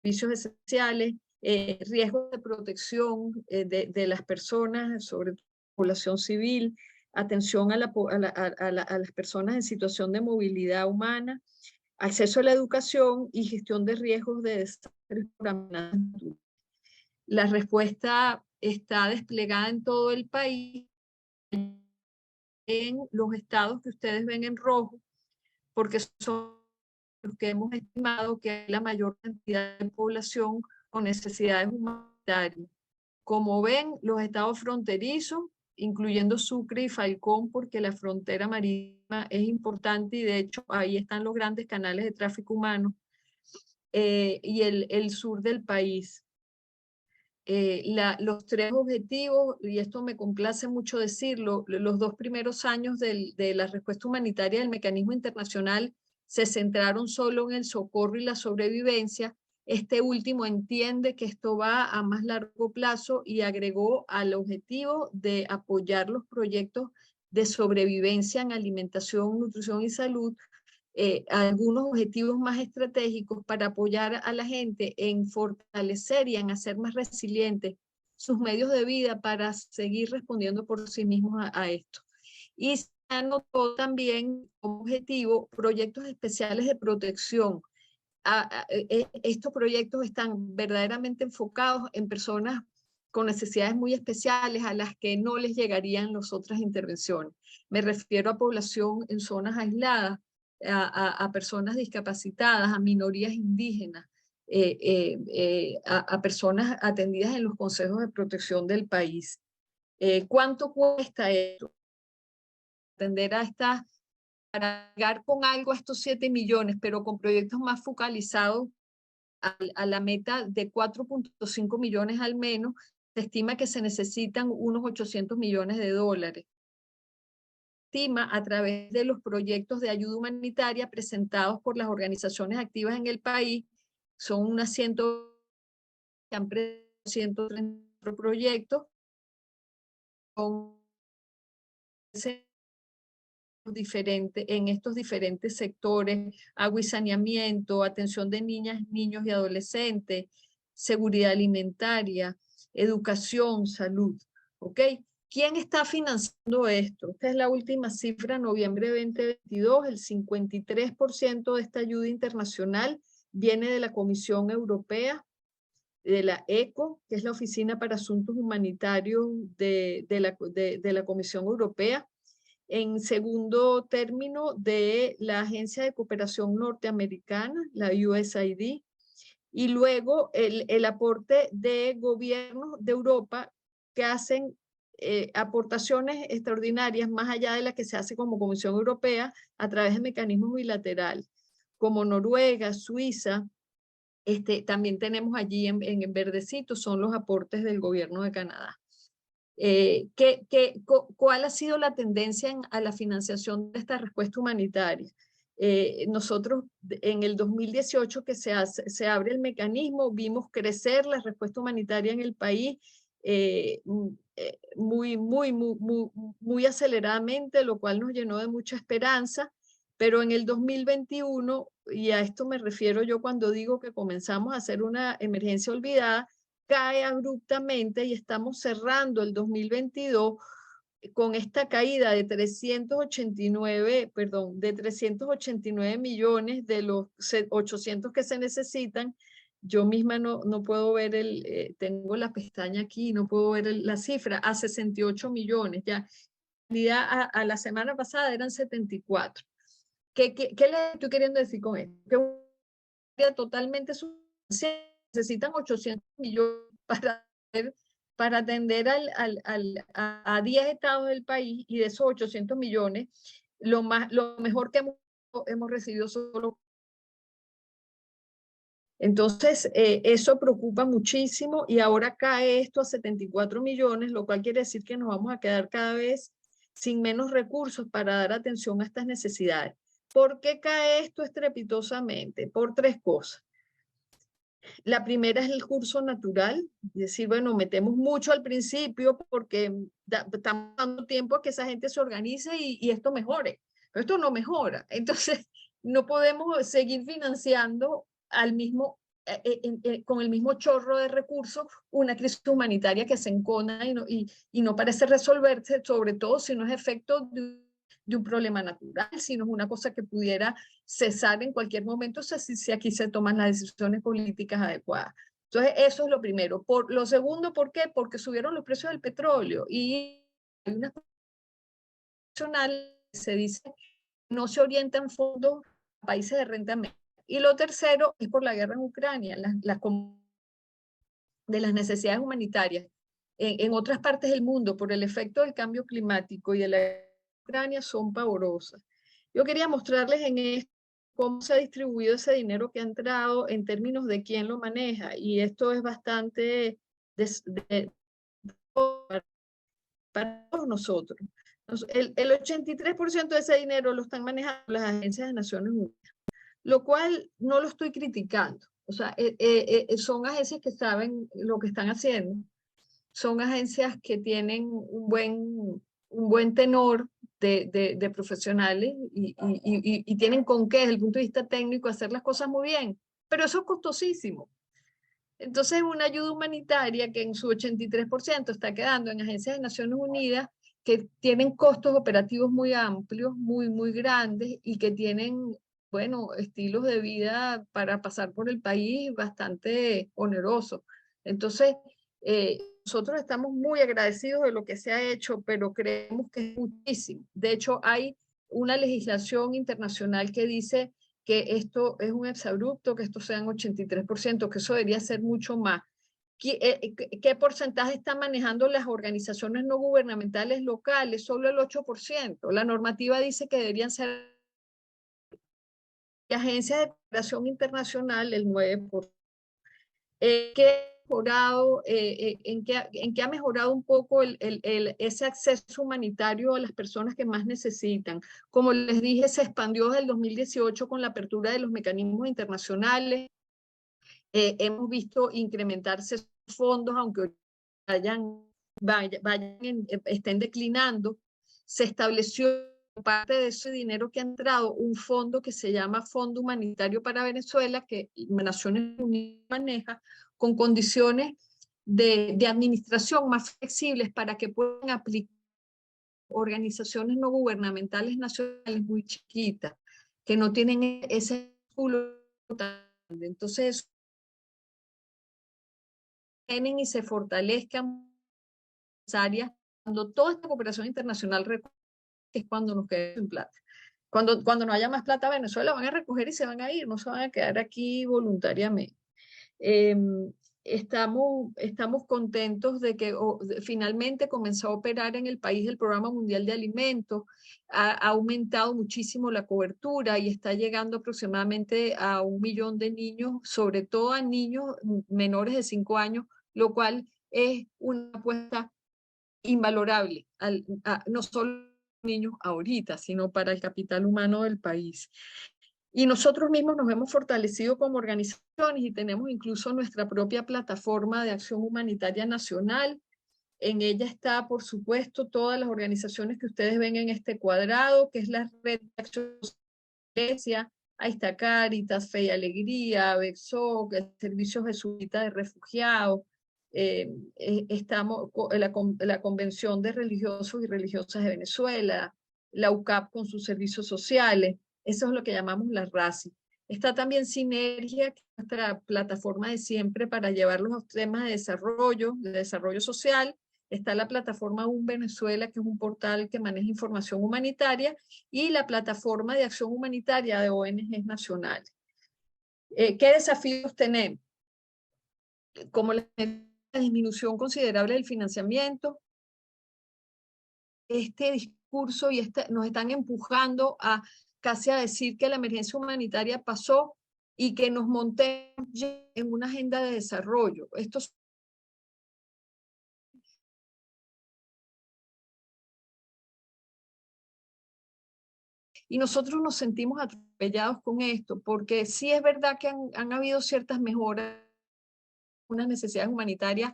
servicios esenciales, riesgos de protección de las personas, sobre todo la población civil, atención a las personas en situación de movilidad humana, acceso a la educación y gestión de riesgos de desastres por amenazas. La respuesta está desplegada en todo el país, en los estados que ustedes ven en rojo, porque son los que hemos estimado que hay la mayor cantidad de población con necesidades humanitarias. Como ven, los estados fronterizos, incluyendo Sucre y Falcón, porque la frontera marítima es importante y de hecho ahí están los grandes canales de tráfico humano, y el sur del país. Los 3 objetivos, y esto me complace mucho decirlo, los 2 primeros años de la respuesta humanitaria del mecanismo internacional se centraron solo en el socorro y la sobrevivencia. Este último entiende que esto va a más largo plazo y agregó al objetivo de apoyar los proyectos de sobrevivencia en alimentación, nutrición y salud, algunos objetivos más estratégicos para apoyar a la gente en fortalecer y en hacer más resilientes sus medios de vida para seguir respondiendo por sí mismos a esto. Y se anotó también como objetivo proyectos especiales de protección. Estos proyectos están verdaderamente enfocados en personas con necesidades muy especiales a las que no les llegarían las otras intervenciones. Me refiero a población en zonas aisladas, a personas discapacitadas, a minorías indígenas, a personas atendidas en los consejos de protección del país. ¿Cuánto cuesta esto? Atender a estas, para llegar con algo a estos 7 millones, pero con proyectos más focalizados a la meta de 4.5 millones al menos, se estima que se necesitan unos 800 millones de dólares. Se estima a través de los proyectos de ayuda humanitaria presentados por las organizaciones activas en el país, son unas 130 proyectos, con en estos diferentes sectores: agua y saneamiento, atención de niñas, niños y adolescentes, seguridad alimentaria, educación, salud. ¿Ok? ¿Quién está financiando esto? Esta es la última cifra, noviembre 2022. El 53% de esta ayuda internacional viene de la Comisión Europea, de la ECO, que es la Oficina para Asuntos Humanitarios de la Comisión Europea. En segundo término, de la Agencia de Cooperación Norteamericana, la USAID, y luego el aporte de gobiernos de Europa que hacen aportaciones extraordinarias más allá de la que se hace como Comisión Europea a través de mecanismos bilaterales, como Noruega, Suiza. También tenemos allí en verdecito, son los aportes del gobierno de Canadá. ¿Cuál ha sido la tendencia a la financiación de esta respuesta humanitaria? Nosotros en el 2018 que se abre el mecanismo, vimos crecer la respuesta humanitaria en el país muy aceleradamente, lo cual nos llenó de mucha esperanza. Pero en el 2021, y a esto me refiero yo cuando digo que comenzamos a hacer una emergencia olvidada, cae abruptamente y estamos cerrando el 2022 con esta caída de 389 millones de los 800 que se necesitan. Yo misma no puedo ver tengo la pestaña aquí, no puedo ver la cifra, a 68 millones ya. A la semana pasada eran 74. ¿Qué le estoy queriendo decir con esto? Que totalmente necesitan 800 millones para atender a 10 estados del país, y de esos 800 millones, lo mejor que hemos recibido solo. Entonces, eso preocupa muchísimo, y ahora cae esto a 74 millones, lo cual quiere decir que nos vamos a quedar cada vez sin menos recursos para dar atención a estas necesidades. ¿Por qué cae esto estrepitosamente? Por tres cosas. La primera es el curso natural, es decir, bueno, metemos mucho al principio porque estamos dando tiempo a que esa gente se organice y esto mejore, pero esto no mejora. Entonces, no podemos seguir financiando con el mismo chorro de recursos una crisis humanitaria que se encona y no parece resolverse, sobre todo si no es efecto de un problema natural, sino es una cosa que pudiera cesar en cualquier momento si aquí se toman las decisiones políticas adecuadas. Entonces, eso es lo primero. Lo segundo, ¿por qué? Porque subieron los precios del petróleo, y hay unas nacionales que se dice que no se orientan fondos a países de renta media. Y lo tercero es por la guerra en Ucrania, de las necesidades humanitarias en otras partes del mundo por el efecto del cambio climático y de la Ucrania son pavorosas. Yo quería mostrarles en esto cómo se ha distribuido ese dinero que ha entrado en términos de quién lo maneja, y esto es bastante para todos nosotros. El 83% de ese dinero lo están manejando las agencias de Naciones Unidas, lo cual no lo estoy criticando. O sea, son agencias que saben lo que están haciendo, son agencias que tienen un buen tenor de profesionales y tienen con qué, desde el punto de vista técnico, hacer las cosas muy bien, pero eso es costosísimo. Entonces, una ayuda humanitaria que en su 83% está quedando en agencias de Naciones Unidas, que tienen costos operativos muy amplios, muy grandes, y que tienen, bueno, estilos de vida para pasar por el país bastante onerosos. Entonces, nosotros estamos muy agradecidos de lo que se ha hecho, pero creemos que es muchísimo. De hecho, hay una legislación internacional que dice que esto es un exabrupto, que esto sean 83%, que eso debería ser mucho más. ¿Qué porcentaje están manejando las organizaciones no gubernamentales locales? Solo el 8%. La normativa dice que deberían ser agencias de cooperación internacional el 9%. ¿Qué mejorado, en qué ha mejorado un poco ese acceso humanitario a las personas que más necesitan. Como les dije, se expandió desde el 2018 con la apertura de los mecanismos internacionales. Hemos visto incrementarse fondos, aunque estén declinando. Se estableció parte de ese dinero que ha entrado un fondo que se llama Fondo Humanitario para Venezuela, que Naciones Unidas maneja, con condiciones de administración más flexibles para que puedan aplicar organizaciones no gubernamentales nacionales muy chiquitas, que no tienen ese culo tan grande. Entonces, tienen y se fortalezcan áreas cuando toda esta cooperación internacional es cuando nos quedemos sin plata. Cuando no haya más plata, Venezuela van a recoger y se van a ir, no se van a quedar aquí voluntariamente. Estamos contentos de que finalmente comenzó a operar en el país el Programa Mundial de Alimentos, ha aumentado muchísimo la cobertura y está llegando aproximadamente a 1 millón de niños, sobre todo a niños menores de 5 años, lo cual es una apuesta invalorable, no solo niños ahorita, sino para el capital humano del país. Y nosotros mismos nos hemos fortalecido como organizaciones y tenemos incluso nuestra propia plataforma de acción humanitaria nacional. En ella está, por supuesto, todas las organizaciones que ustedes ven en este cuadrado, que es la red de acción iglesia. Ahí está Cáritas, Fe y Alegría, BEXOC, el Servicio Jesuita de Refugiados. Estamos la Convención de Religiosos y Religiosas de Venezuela, la UCAP con sus servicios sociales. Eso es lo que llamamos la RACI. Está también Sinergia, que es nuestra plataforma de siempre para llevar los temas de desarrollo social. Está la plataforma UN Venezuela, que es un portal que maneja información humanitaria, y la plataforma de acción humanitaria de ONGs nacionales. ¿Qué desafíos tenemos? Como la disminución considerable del financiamiento, este discurso nos están empujando a casi a decir que la emergencia humanitaria pasó y que nos montemos en una agenda de desarrollo. Y nosotros nos sentimos atropellados con esto, porque sí es verdad que han habido ciertas mejoras, unas necesidades humanitarias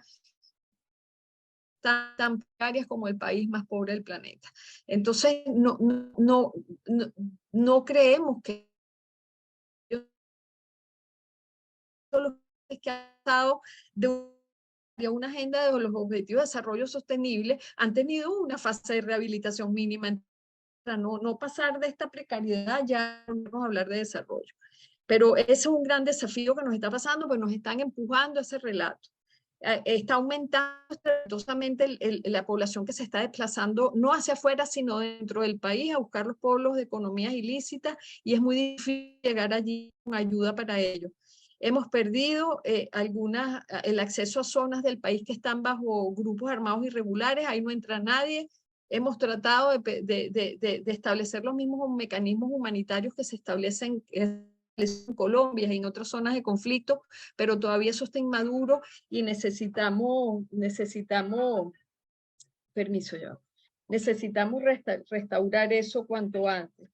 tan precarias como el país más pobre del planeta. Entonces, no creemos que los que han estado de una agenda de los objetivos de desarrollo sostenible han tenido una fase de rehabilitación mínima. No pasar de esta precariedad, ya vamos a hablar de desarrollo. Pero ese es un gran desafío que nos está pasando, pues nos están empujando a ese relato. Está aumentando estrepitosamente la población que se está desplazando, no hacia afuera, sino dentro del país, a buscar los pueblos de economías ilícitas, y es muy difícil llegar allí con ayuda para ellos. Hemos perdido el acceso a zonas del país que están bajo grupos armados irregulares, ahí no entra nadie. Hemos tratado de establecer los mismos mecanismos humanitarios que se establecen en Colombia y en otras zonas de conflicto, pero todavía eso está inmaduro y necesitamos restaurar eso cuanto antes.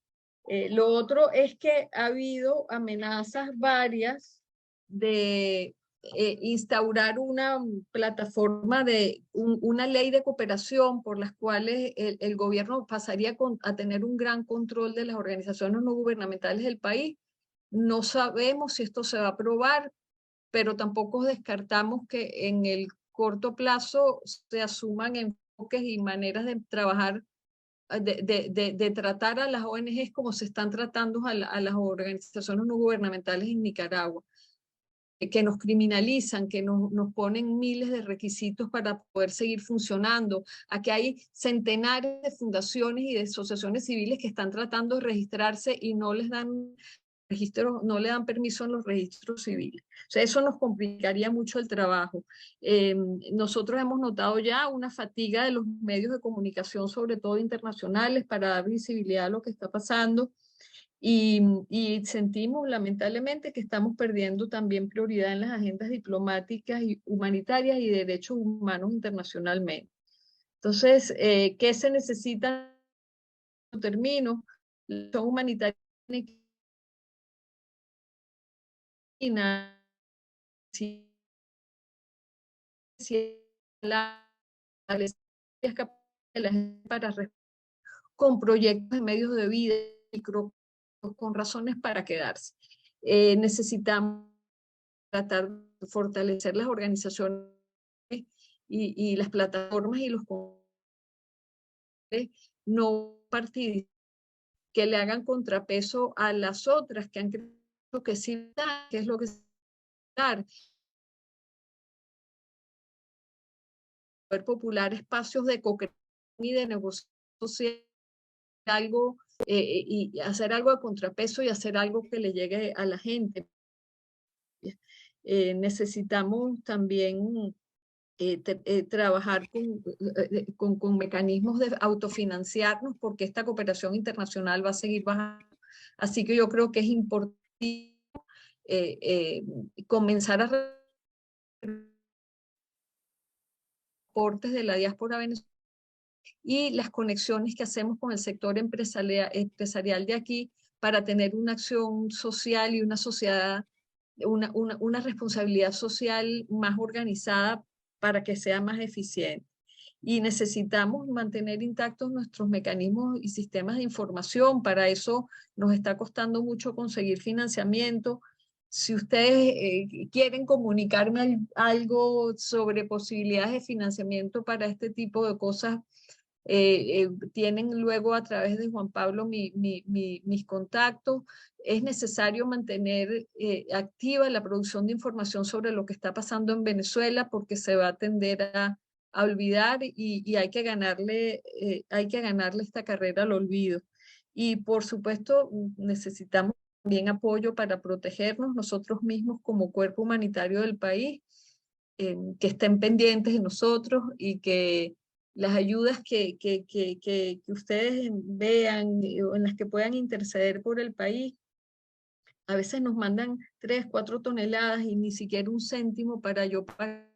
Lo otro es que ha habido amenazas varias de instaurar una plataforma una ley de cooperación por las cuales el gobierno pasaría a tener un gran control de las organizaciones no gubernamentales del país. No sabemos si esto se va a aprobar, pero tampoco descartamos que en el corto plazo se asuman enfoques y maneras de trabajar, de tratar a las ONGs como se están tratando a las organizaciones no gubernamentales en Nicaragua, que nos criminalizan, que nos ponen miles de requisitos para poder seguir funcionando. Aquí hay centenares de fundaciones y de asociaciones civiles que están tratando de registrarse y no les dan no le dan permiso en los registros civiles. O sea, eso nos complicaría mucho el trabajo. Nosotros hemos notado ya una fatiga de los medios de comunicación, sobre todo internacionales, para dar visibilidad a lo que está pasando. y sentimos lamentablemente que estamos perdiendo también prioridad en las agendas diplomáticas y humanitarias y derechos humanos internacionalmente. Entonces, ¿qué se necesita? Termino, la acción humanitaria para con proyectos de medios de vida y con razones para quedarse. Necesitamos tratar de fortalecer las organizaciones y las plataformas y los no partidistas que le hagan contrapeso a las otras que han creído que sí, que es lo que es dar. Poder popular, espacios de co-creación y de negociación social, algo, y hacer algo a contrapeso y hacer algo que le llegue a la gente. Necesitamos también trabajar con mecanismos de autofinanciarnos porque esta cooperación internacional va a seguir bajando. Así que yo creo que es importante comenzar a aportes de la diáspora venezolana y las conexiones que hacemos con el sector empresarial de aquí para tener una acción social y una sociedad, una responsabilidad social más organizada para que sea más eficiente. Y necesitamos mantener intactos nuestros mecanismos y sistemas de información. Para eso nos está costando mucho conseguir financiamiento. Si ustedes quieren comunicarme algo sobre posibilidades de financiamiento para este tipo de cosas, tienen luego a través de Juan Pablo mis contactos. Es necesario mantener activa la producción de información sobre lo que está pasando en Venezuela porque se va a tender a olvidar y hay que ganarle esta carrera al olvido. Y por supuesto necesitamos también apoyo para protegernos nosotros mismos como cuerpo humanitario del país, que estén pendientes de nosotros y que las ayudas que ustedes vean o en las que puedan interceder por el país, a veces nos mandan 3, 4 toneladas y ni siquiera un céntimo para yo pagar.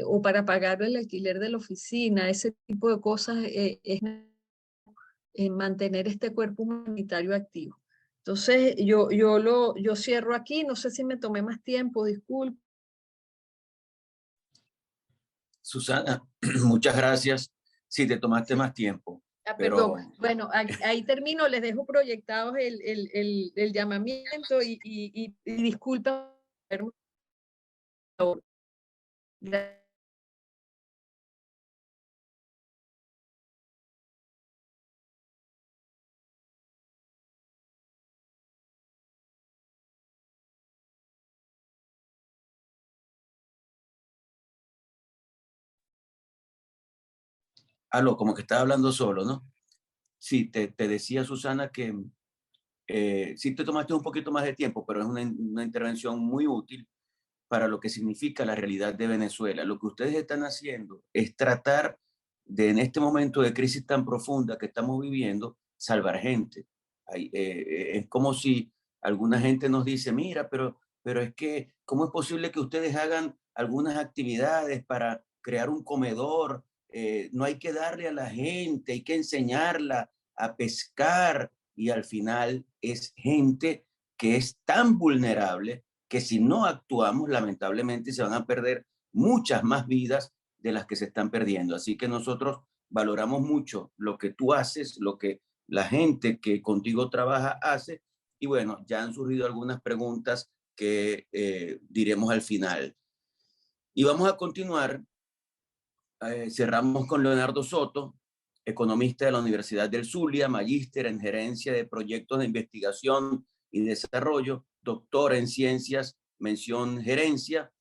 O para pagar el alquiler de la oficina, ese tipo de cosas es mantener este cuerpo humanitario activo. Entonces, yo cierro aquí, no sé si me tomé más tiempo, disculpe. Susana, muchas gracias. Sí, te tomaste más tiempo, Perdón, pero bueno, ahí termino, les dejo proyectados el llamamiento y disculpa. como que estaba hablando solo, ¿no? Sí, te decía, Susana, que sí te tomaste un poquito más de tiempo, pero es una intervención muy útil para lo que significa la realidad de Venezuela. Lo que ustedes están haciendo es tratar de, en este momento de crisis tan profunda que estamos viviendo, salvar gente. Es como si alguna gente nos dice, mira, pero es que, ¿cómo es posible que ustedes hagan algunas actividades para crear un comedor? No hay que darle a la gente, hay que enseñarla a pescar y al final es gente que es tan vulnerable que si no actuamos, lamentablemente se van a perder muchas más vidas de las que se están perdiendo. Así que nosotros valoramos mucho lo que tú haces, lo que la gente que contigo trabaja hace. Y bueno, ya han surgido algunas preguntas que diremos al final. Y vamos a continuar. Cerramos con Leonardo Soto, economista de la Universidad del Zulia, magíster en gerencia de proyectos de investigación y desarrollo, doctor en ciencias, mención gerencia,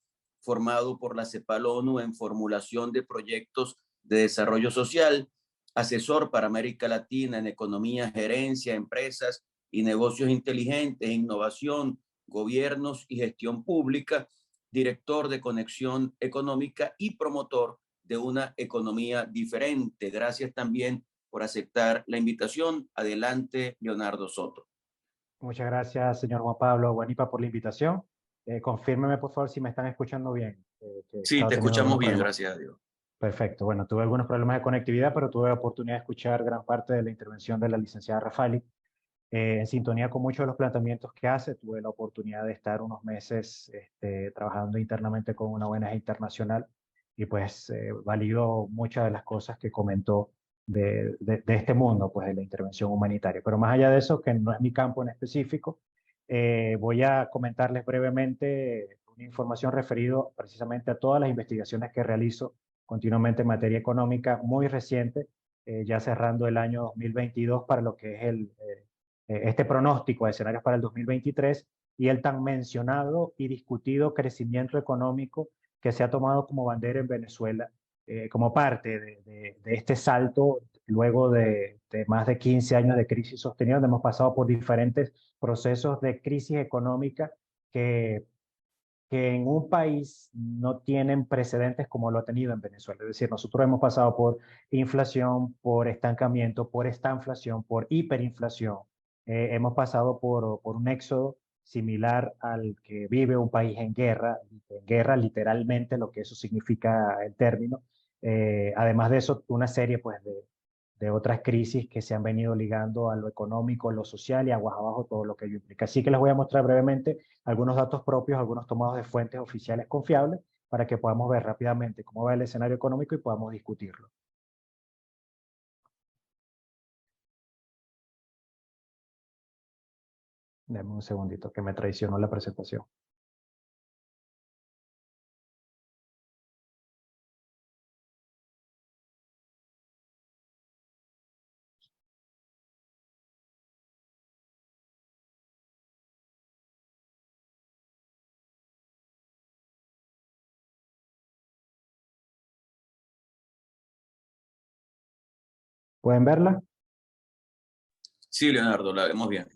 formado por la CEPAL ONU en formulación de proyectos de desarrollo social, asesor para América Latina en economía, gerencia, empresas y negocios inteligentes, innovación, gobiernos y gestión pública, director de Conexión Económica y promotor de una economía diferente. Gracias también por aceptar la invitación. Adelante, Leonardo Soto. Muchas gracias, señor Juan Pablo Guanipa, por la invitación. Confírmeme, por favor, si me están escuchando bien. Que he Sí, estado te teniendo escuchamos algunos bien, problemas. gracias a Dios. Perfecto. Bueno, tuve algunos problemas de conectividad, pero tuve la oportunidad de escuchar gran parte de la intervención de la licenciada Rafali. En sintonía con muchos de los planteamientos que hace, tuve la oportunidad de estar unos meses trabajando internamente con una ONG internacional y pues valido muchas de las cosas que comentó de este mundo, pues de la intervención humanitaria. Pero más allá de eso, que no es mi campo en específico, voy a comentarles brevemente una información referido precisamente a todas las investigaciones que realizo continuamente en materia económica, muy reciente, ya cerrando el año 2022 para lo que es este pronóstico de escenarios para el 2023 y el tan mencionado y discutido crecimiento económico que se ha tomado como bandera en Venezuela, como parte de este salto luego de más de 15 años de crisis sostenida, donde hemos pasado por diferentes procesos de crisis económica que en un país no tienen precedentes como lo ha tenido en Venezuela. Es decir, nosotros hemos pasado por inflación, por estancamiento, por estanflación, por hiperinflación. Hemos pasado por un éxodo similar al que vive un país en guerra literalmente, lo que eso significa el término. Además de eso, una serie pues, de otras crisis que se han venido ligando a lo económico, lo social y aguas abajo todo lo que ello implica. Así que les voy a mostrar brevemente algunos datos propios, algunos tomados de fuentes oficiales confiables, para que podamos ver rápidamente cómo va el escenario económico y podamos discutirlo. Denme un segundito que me traicionó la presentación. ¿Pueden verla? Sí, Leonardo, la vemos bien.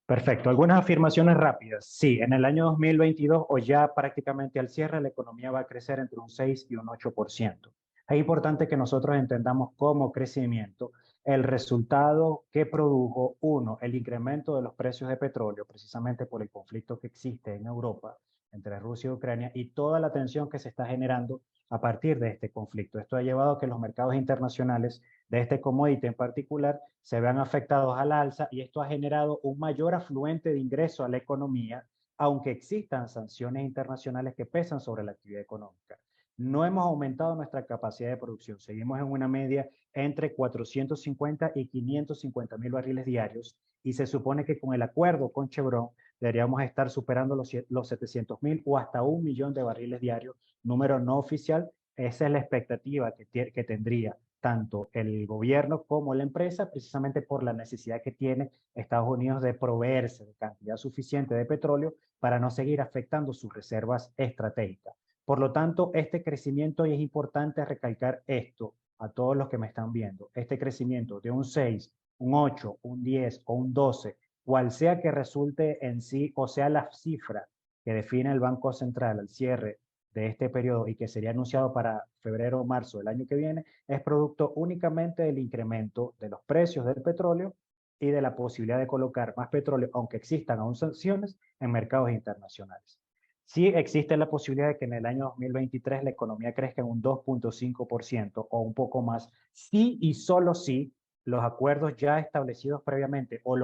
Perfecto. Algunas afirmaciones rápidas. Sí, en el año 2022 o ya prácticamente al cierre, la economía va a crecer entre un 6 y un 8%. Es importante que nosotros entendamos como crecimiento el resultado que produjo, uno, el incremento de los precios de petróleo, precisamente por el conflicto que existe en Europa entre Rusia y Ucrania y toda la tensión que se está generando a partir de este conflicto. Esto ha llevado a que los mercados internacionales de este commodity en particular se vean afectados al alza y esto ha generado un mayor afluente de ingreso a la economía, aunque existan sanciones internacionales que pesan sobre la actividad económica. No hemos aumentado nuestra capacidad de producción, seguimos en una media entre 450 y 550 mil barriles diarios y se supone que con el acuerdo con Chevron deberíamos estar superando los 700.000 o hasta 1 millón de barriles diarios, número no oficial. Esa es la expectativa que tendría tanto el gobierno como la empresa, precisamente por la necesidad que tiene Estados Unidos de proveerse de cantidad suficiente de petróleo para no seguir afectando sus reservas estratégicas. Por lo tanto, este crecimiento, y es importante recalcar esto a todos los que me están viendo, este crecimiento de un 6, un 8, un 10 o un 12, cual sea que resulte en sí, o sea la cifra que define el Banco Central al cierre de este periodo y que sería anunciado para febrero o marzo del año que viene, es producto únicamente del incremento de los precios del petróleo y de la posibilidad de colocar más petróleo, aunque existan aún sanciones, en mercados internacionales. Sí existe la posibilidad de que en el año 2023 la economía crezca en un 2.5% o un poco más, sí y solo si los acuerdos ya establecidos previamente o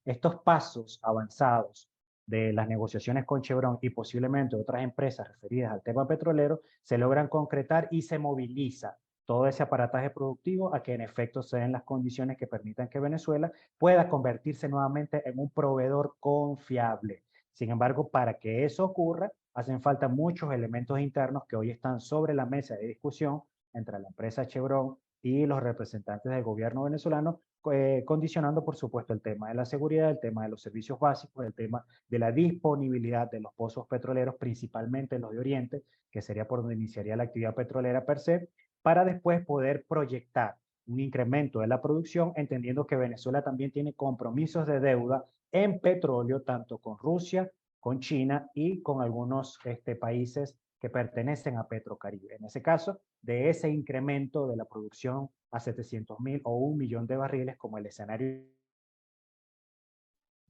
estos pasos avanzados de las negociaciones con Chevron y posiblemente otras empresas referidas al tema petrolero se logran concretar y se moviliza todo ese aparataje productivo a que en efecto se den las condiciones que permitan que Venezuela pueda convertirse nuevamente en un proveedor confiable. Sin embargo, para que eso ocurra, hacen falta muchos elementos internos que hoy están sobre la mesa de discusión entre la empresa Chevron y los representantes del gobierno venezolano, condicionando, por supuesto, el tema de la seguridad, el tema de los servicios básicos, el tema de la disponibilidad de los pozos petroleros, principalmente los de Oriente, que sería por donde iniciaría la actividad petrolera per se, para después poder proyectar un incremento de la producción, entendiendo que Venezuela también tiene compromisos de deuda en petróleo, tanto con Rusia, con China y con algunos países que pertenecen a Petrocaribe. En ese caso, de ese incremento de la producción a 700.000 o 1 millón de barriles como el escenario,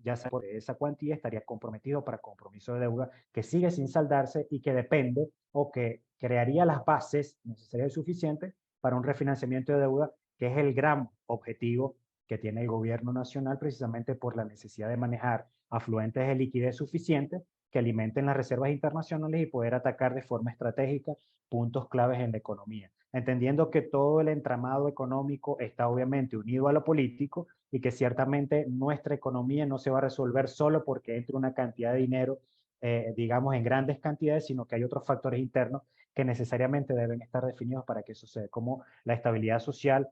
ya sea por esa cuantía, estaría comprometido para compromiso de deuda que sigue sin saldarse y que depende o que crearía las bases necesarias y suficientes para un refinanciamiento de deuda, que es el gran objetivo que tiene el gobierno nacional precisamente por la necesidad de manejar afluentes de liquidez suficientes que alimenten las reservas internacionales y poder atacar de forma estratégica puntos claves en la economía, entendiendo que todo el entramado económico está obviamente unido a lo político y que ciertamente nuestra economía no se va a resolver solo porque entre una cantidad de dinero, digamos, en grandes cantidades, sino que hay otros factores internos que necesariamente deben estar definidos para que eso suceda, como la estabilidad social,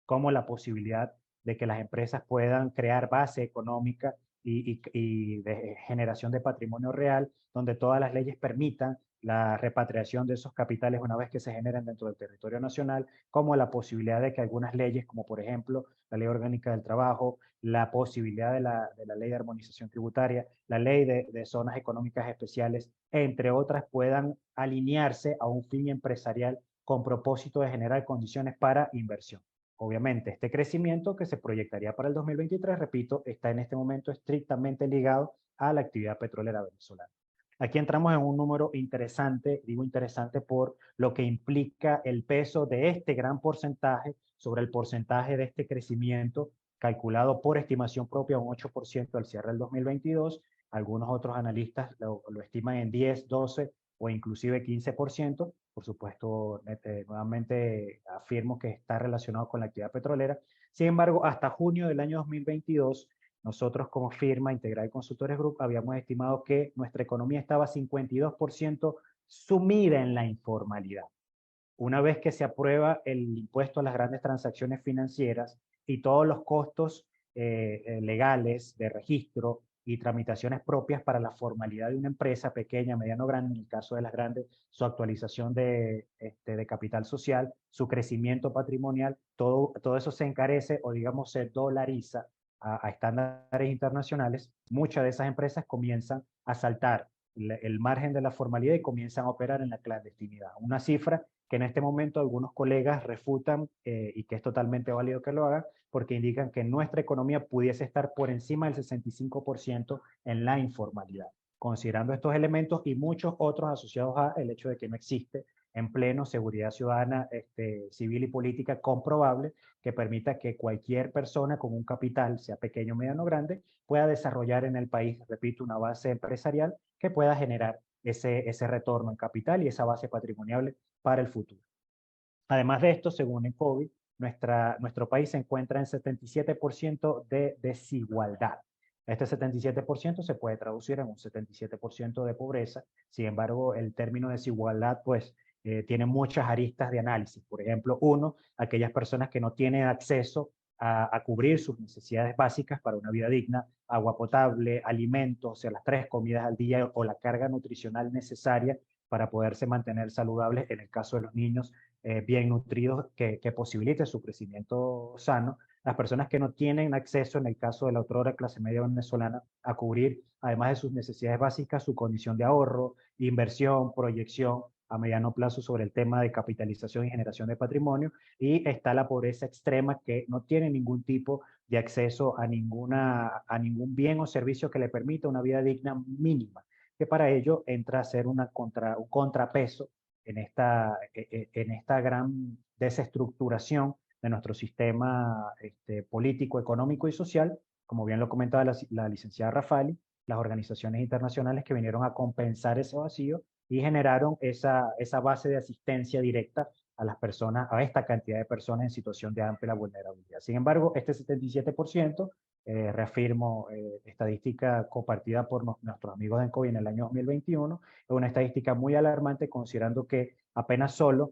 como la posibilidad de que las empresas puedan crear base económica y de generación de patrimonio real, donde todas las leyes permitan la repatriación de esos capitales una vez que se generen dentro del territorio nacional, como la posibilidad de que algunas leyes, como por ejemplo la Ley Orgánica del Trabajo, la posibilidad de la Ley de Armonización Tributaria, la Ley de Zonas Económicas Especiales, entre otras, puedan alinearse a un fin empresarial con propósito de generar condiciones para inversión. Obviamente, este crecimiento que se proyectaría para el 2023, repito, está en este momento estrictamente ligado a la actividad petrolera venezolana. Aquí entramos en un número interesante, digo interesante por lo que implica el peso de este gran porcentaje sobre el porcentaje de este crecimiento calculado por estimación propia un 8% al cierre del 2022. Algunos otros analistas lo estiman en 10, 12 o inclusive 15%. Por supuesto, nuevamente afirmo que está relacionado con la actividad petrolera. Sin embargo, hasta junio del año 2022, nosotros como firma Integral Consultores Group habíamos estimado que nuestra economía estaba 52% sumida en la informalidad. Una vez que se aprueba el impuesto a las grandes transacciones financieras y todos los costos legales de registro y tramitaciones propias para la formalidad de una empresa pequeña, mediana o grande, en el caso de las grandes, su actualización de capital social, su crecimiento patrimonial, todo eso se encarece o digamos se dolariza a estándares internacionales. Muchas de esas empresas comienzan a saltar el margen de la formalidad y comienzan a operar en la clandestinidad. Una cifra que en este momento algunos colegas refutan y que es totalmente válido que lo hagan, porque indican que nuestra economía pudiese estar por encima del 65% en la informalidad. Considerando estos elementos y muchos otros asociados a el hecho de que no existe en pleno seguridad ciudadana, civil y política comprobable que permita que cualquier persona con un capital, sea pequeño, mediano o grande, pueda desarrollar en el país, repito, una base empresarial que pueda generar ese retorno en capital y esa base patrimonial para el futuro. Además de esto, según el COVID, nuestro país se encuentra en 77% de desigualdad. Este 77% se puede traducir en un 77% de pobreza. Sin embargo, el término desigualdad, pues, tiene muchas aristas de análisis. Por ejemplo, uno, aquellas personas que no tienen acceso a cubrir sus necesidades básicas para una vida digna, agua potable, alimentos, o sea, las 3 comidas al día o la carga nutricional necesaria para poderse mantener saludables, en el caso de los niños, bien nutridos, que posibilite su crecimiento sano. Las personas que no tienen acceso, en el caso de la otrora clase media venezolana, a cubrir, además de sus necesidades básicas, su condición de ahorro, inversión, proyección a mediano plazo sobre el tema de capitalización y generación de patrimonio, y está la pobreza extrema que no tiene ningún tipo de acceso a ningún bien o servicio que le permita una vida digna mínima, que para ello entra a ser un contrapeso en esta gran desestructuración de nuestro sistema político, económico y social, como bien lo comentaba la licenciada Rafali, las organizaciones internacionales que vinieron a compensar ese vacío y generaron esa base de asistencia directa a las personas, a esta cantidad de personas en situación de amplia vulnerabilidad. Sin embargo, este 77%, reafirmo, estadística compartida por nuestros amigos de ENCOVI en el año 2021, es una estadística muy alarmante considerando que apenas solo,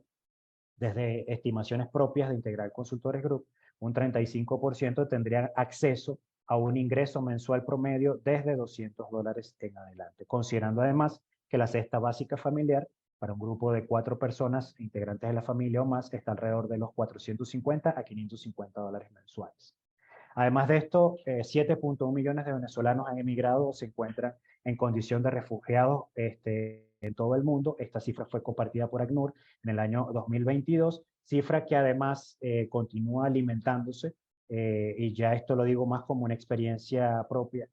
desde estimaciones propias de Integral Consultores Group, un 35% tendrían acceso a un ingreso mensual promedio desde $200 en adelante, considerando además que la cesta básica familiar para un grupo de 4 personas integrantes de la familia o más está alrededor de los $450 a $550 mensuales. Además de esto, 7.1 millones de venezolanos han emigrado o se encuentran en condición de refugiados en todo el mundo. Esta cifra fue compartida por ACNUR en el año 2022, cifra que además continúa alimentándose, y ya esto lo digo más como una experiencia propia.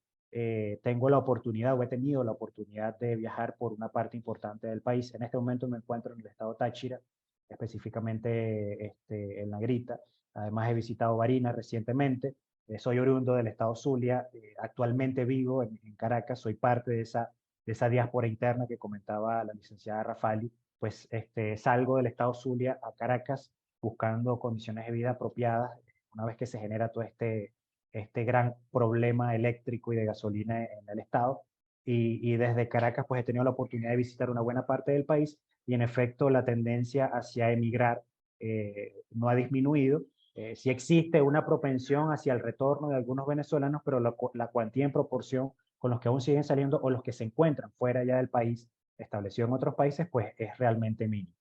Tengo la oportunidad, o he tenido la oportunidad de viajar por una parte importante del país. En este momento me encuentro en el estado Táchira, específicamente en La Grita. Además he visitado Barinas recientemente. Soy oriundo del estado Zulia. Actualmente vivo en Caracas. Soy parte de esa diáspora interna que comentaba la licenciada Rafali. Pues salgo del estado Zulia a Caracas buscando condiciones de vida apropiadas una vez que se genera todo este gran problema eléctrico y de gasolina en el estado. Y desde Caracas pues he tenido la oportunidad de visitar una buena parte del país y en efecto la tendencia hacia emigrar no ha disminuido. Sí existe una propensión hacia el retorno de algunos venezolanos, pero la cuantía en proporción con los que aún siguen saliendo o los que se encuentran fuera ya del país, establecido en otros países, pues es realmente mínimo.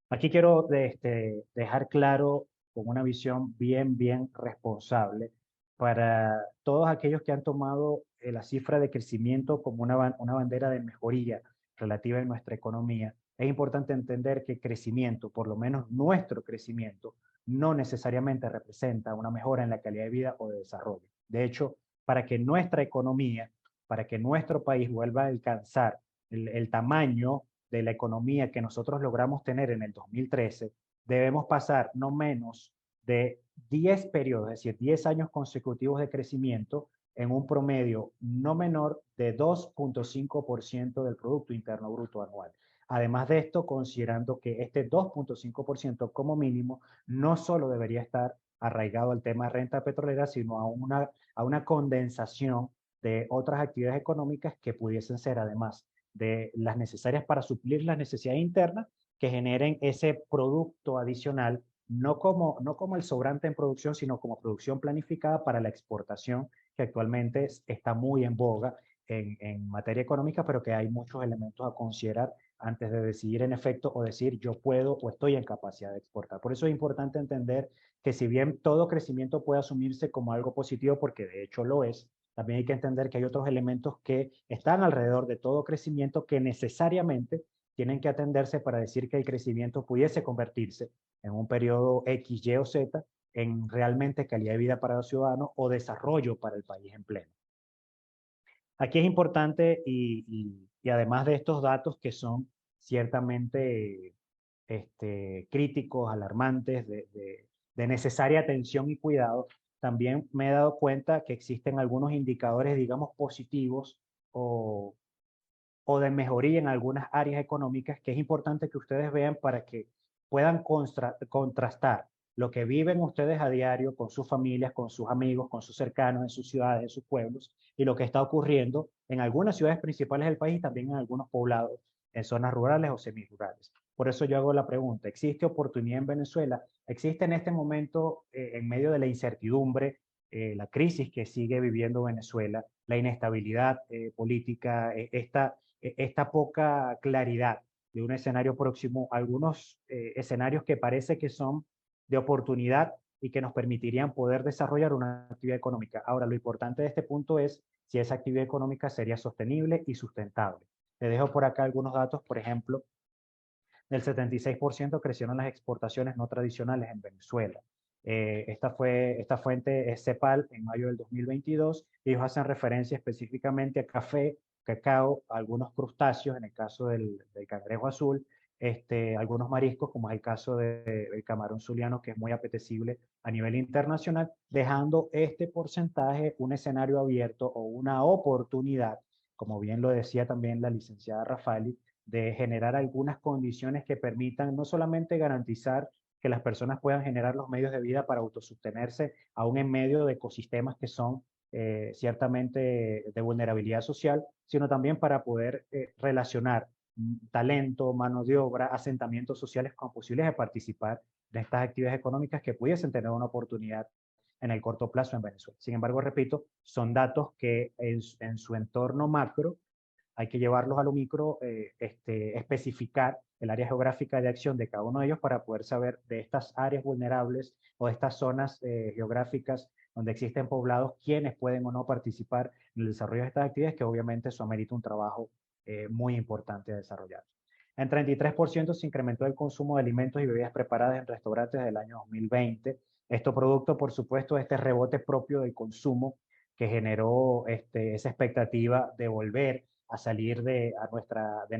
Aquí quiero dejar claro con una visión bien responsable para todos aquellos que han tomado la cifra de crecimiento como una bandera de mejoría relativa en nuestra economía. Es importante entender que crecimiento, por lo menos nuestro crecimiento, no necesariamente representa una mejora en la calidad de vida o de desarrollo. De hecho, para que nuestra economía, para que nuestro país vuelva a alcanzar el tamaño de la economía que nosotros logramos tener en el 2013, debemos pasar no menos de 10 periodos, es decir, 10 años consecutivos de crecimiento en un promedio no menor de 2.5% del Producto Interno Bruto anual. Además de esto, considerando que este 2.5% como mínimo no solo debería estar arraigado al tema de renta petrolera, sino a una condensación de otras actividades económicas que pudiesen ser además de las necesarias para suplir las necesidades internas que generen ese producto adicional, no como el sobrante en producción, sino como producción planificada para la exportación, que actualmente está muy en boga en materia económica, pero que hay muchos elementos a considerar antes de decidir en efecto o decir yo puedo o estoy en capacidad de exportar. Por eso es importante entender que si bien todo crecimiento puede asumirse como algo positivo, porque de hecho lo es, también hay que entender que hay otros elementos que están alrededor de todo crecimiento que necesariamente tienen que atenderse para decir que el crecimiento pudiese convertirse en un periodo X, Y o Z en realmente calidad de vida para los ciudadanos o desarrollo para el país en pleno. Aquí es importante y además de estos datos que son ciertamente críticos, alarmantes, de necesaria atención y cuidado, también me he dado cuenta que existen algunos indicadores, digamos, positivos o de mejoría en algunas áreas económicas que es importante que ustedes vean para que puedan contrastar lo que viven ustedes a diario con sus familias, con sus amigos, con sus cercanos, en sus ciudades, en sus pueblos, y lo que está ocurriendo en algunas ciudades principales del país y también en algunos poblados, en zonas rurales o semirurales. Por eso yo hago la pregunta, ¿existe oportunidad en Venezuela? ¿Existe en este momento, en medio de la incertidumbre, la crisis que sigue viviendo Venezuela, la inestabilidad política, esta poca claridad de un escenario próximo, algunos escenarios que parece que son de oportunidad y que nos permitirían poder desarrollar una actividad económica? Ahora, lo importante de este punto es si esa actividad económica sería sostenible y sustentable. Les dejo por acá algunos datos, por ejemplo, del 76% crecieron las exportaciones no tradicionales en Venezuela. Esta fuente es CEPAL en mayo del 2022. Ellos hacen referencia específicamente a café, cacao, algunos crustáceos, en el caso del cangrejo azul, algunos mariscos, como es el caso del camarón zuliano, que es muy apetecible a nivel internacional, dejando este porcentaje un escenario abierto o una oportunidad, como bien lo decía también la licenciada Rafali, de generar algunas condiciones que permitan no solamente garantizar que las personas puedan generar los medios de vida para autosostenerse, aún en medio de ecosistemas que son ciertamente de vulnerabilidad social, sino también para poder relacionar talento, mano de obra, asentamientos sociales con posibilidades de participar de estas actividades económicas que pudiesen tener una oportunidad en el corto plazo en Venezuela. Sin embargo, repito, son datos que en su entorno macro hay que llevarlos a lo micro, especificar el área geográfica de acción de cada uno de ellos para poder saber de estas áreas vulnerables o de estas zonas geográficas donde existen poblados, quiénes pueden o no participar en el desarrollo de estas actividades, que obviamente eso amerita un trabajo muy importante a desarrollar. En 33% se incrementó el consumo de alimentos y bebidas preparadas en restaurantes del año 2020. Esto producto, por supuesto, de este rebote propio del consumo que generó esa expectativa de volver a salir de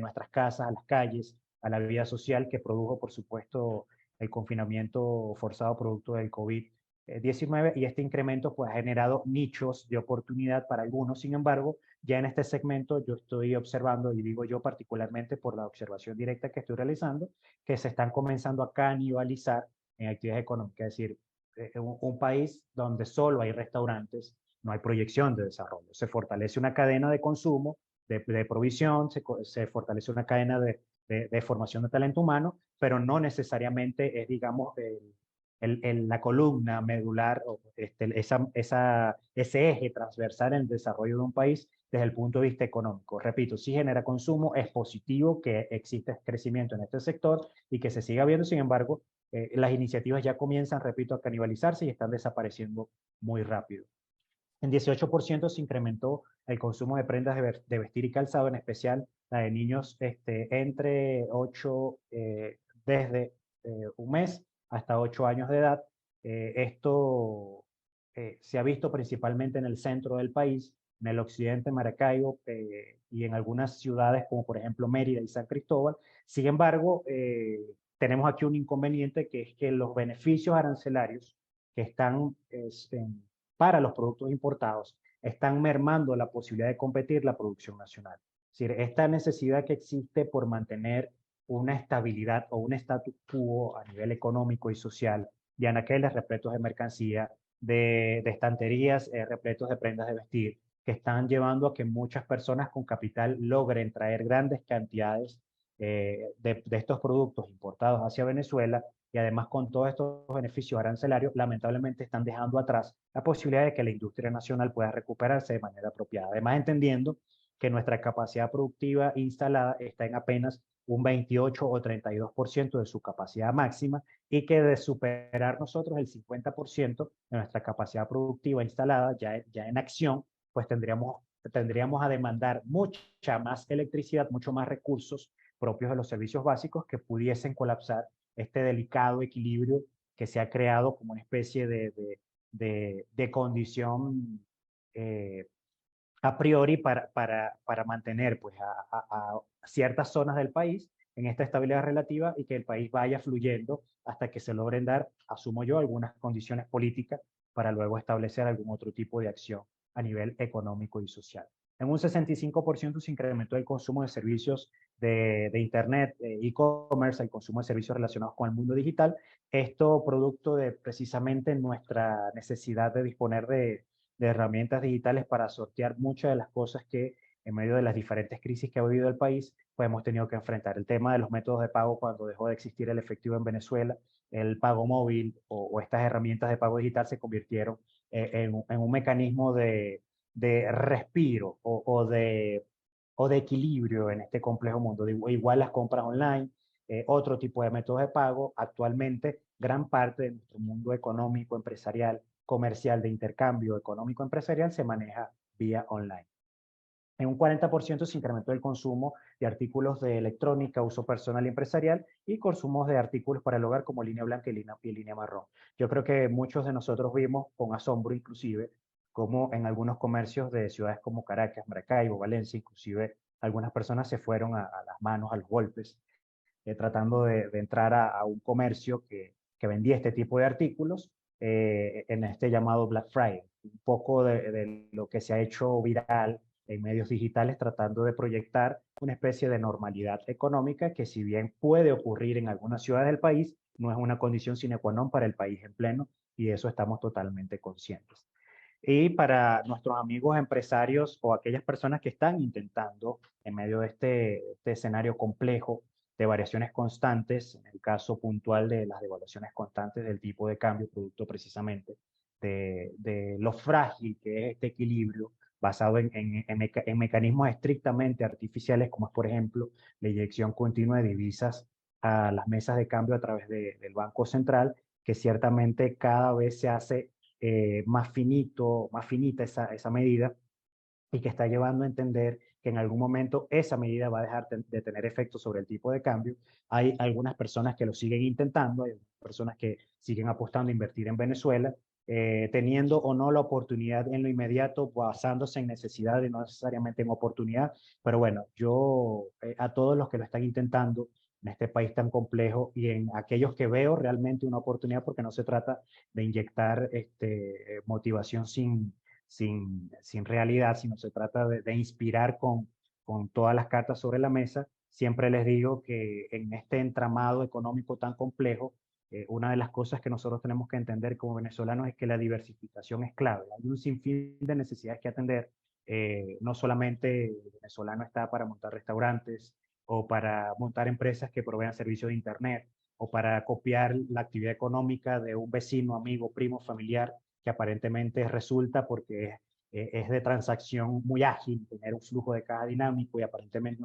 nuestras casas, a las calles, a la vida social que produjo, por supuesto, el confinamiento forzado producto del COVID-19, y este incremento pues, ha generado nichos de oportunidad para algunos. Sin embargo, ya en este segmento yo estoy observando, y digo yo particularmente por la observación directa que estoy realizando, que se están comenzando a canibalizar en actividades económicas. Es decir, un país donde solo hay restaurantes, no hay proyección de desarrollo. Se fortalece una cadena de consumo, de provisión, se fortalece una cadena de formación de talento humano, pero no necesariamente es, digamos, la columna medular, o ese eje transversal en el desarrollo de un país desde el punto de vista económico. Repito, si genera consumo, es positivo que exista crecimiento en este sector y que se siga viendo. Sin embargo, las iniciativas ya comienzan, repito, a canibalizarse y están desapareciendo muy rápido. En 18% se incrementó el consumo de prendas de vestir y calzado, en especial la de niños entre 8, desde un mes hasta 8 años de edad. Esto se ha visto principalmente en el centro del país, en el occidente, Maracaibo, y en algunas ciudades como por ejemplo Mérida y San Cristóbal. Sin embargo, tenemos aquí un inconveniente, que es que los beneficios arancelarios que están para los productos importados están mermando la posibilidad de competir la producción nacional. Es decir, esta necesidad que existe por mantener una estabilidad o un status quo a nivel económico y social, de anaqueles repletos de mercancía, de estanterías repletos de prendas de vestir, que están llevando a que muchas personas con capital logren traer grandes cantidades de estos productos importados hacia Venezuela, y además con todos estos beneficios arancelarios, lamentablemente están dejando atrás la posibilidad de que la industria nacional pueda recuperarse de manera apropiada. Además, entendiendo que nuestra capacidad productiva instalada está en apenas un 28 o 32% de su capacidad máxima, y que de superar nosotros el 50% de nuestra capacidad productiva instalada ya en acción, pues tendríamos a demandar mucha más electricidad, mucho más recursos propios de los servicios básicos, que pudiesen colapsar este delicado equilibrio que se ha creado como una especie de condición a priori para mantener pues, a ciertas zonas del país en esta estabilidad relativa, y que el país vaya fluyendo hasta que se logren dar, asumo yo, algunas condiciones políticas para luego establecer algún otro tipo de acción a nivel económico y social. En un 65% se incrementó el consumo de servicios de Internet, e-commerce, el consumo de servicios relacionados con el mundo digital. Esto producto de precisamente nuestra necesidad de disponer de herramientas digitales para sortear muchas de las cosas que en medio de las diferentes crisis que ha vivido el país, pues hemos tenido que enfrentar. El tema de los métodos de pago cuando dejó de existir el efectivo en Venezuela, el pago móvil o estas herramientas de pago digital se convirtieron en un mecanismo de respiro o de equilibrio en este complejo mundo. Igual las compras online, otro tipo de métodos de pago. Actualmente, gran parte de nuestro mundo económico, empresarial, comercial, de intercambio económico empresarial se maneja vía online. En un 40% se incrementó el consumo de artículos de electrónica, uso personal y empresarial, y consumos de artículos para el hogar como línea blanca y línea marrón. Yo creo que muchos de nosotros vimos con asombro inclusive como en algunos comercios de ciudades como Caracas, Maracaibo, Valencia, inclusive algunas personas se fueron a las manos, a los golpes, tratando de entrar a un comercio que vendía este tipo de artículos en este llamado Black Friday. Un poco de lo que se ha hecho viral en medios digitales, tratando de proyectar una especie de normalidad económica que, si bien puede ocurrir en algunas ciudades del país, no es una condición sine qua non para el país en pleno, y de eso estamos totalmente conscientes. Y para nuestros amigos empresarios o aquellas personas que están intentando, en medio de este escenario complejo de variaciones constantes, en el caso puntual de las devaluaciones constantes del tipo de cambio, producto precisamente de lo frágil que es este equilibrio basado en mecanismos estrictamente artificiales, como es, por ejemplo, la inyección continua de divisas a las mesas de cambio a través del Banco Central, que ciertamente cada vez se hace más finita esa medida, y que está llevando a entender que en algún momento esa medida va a dejar de tener efecto sobre el tipo de cambio. Hay algunas personas que lo siguen intentando, hay personas que siguen apostando a invertir en Venezuela, teniendo o no la oportunidad en lo inmediato, basándose en necesidad y no necesariamente en oportunidad. Pero bueno, yo a todos los que lo están intentando en este país tan complejo y en aquellos que veo realmente una oportunidad, porque no se trata de inyectar motivación sin realidad, sino se trata de inspirar con todas las cartas sobre la mesa. Siempre les digo que en este entramado económico tan complejo, una de las cosas que nosotros tenemos que entender como venezolanos es que la diversificación es clave. Hay un sinfín de necesidades que atender. No solamente el venezolano está para montar restaurantes o para montar empresas que provean servicios de Internet o para copiar la actividad económica de un vecino, amigo, primo, familiar, que aparentemente resulta porque es de transacción muy ágil, tener un flujo de caja dinámico y aparentemente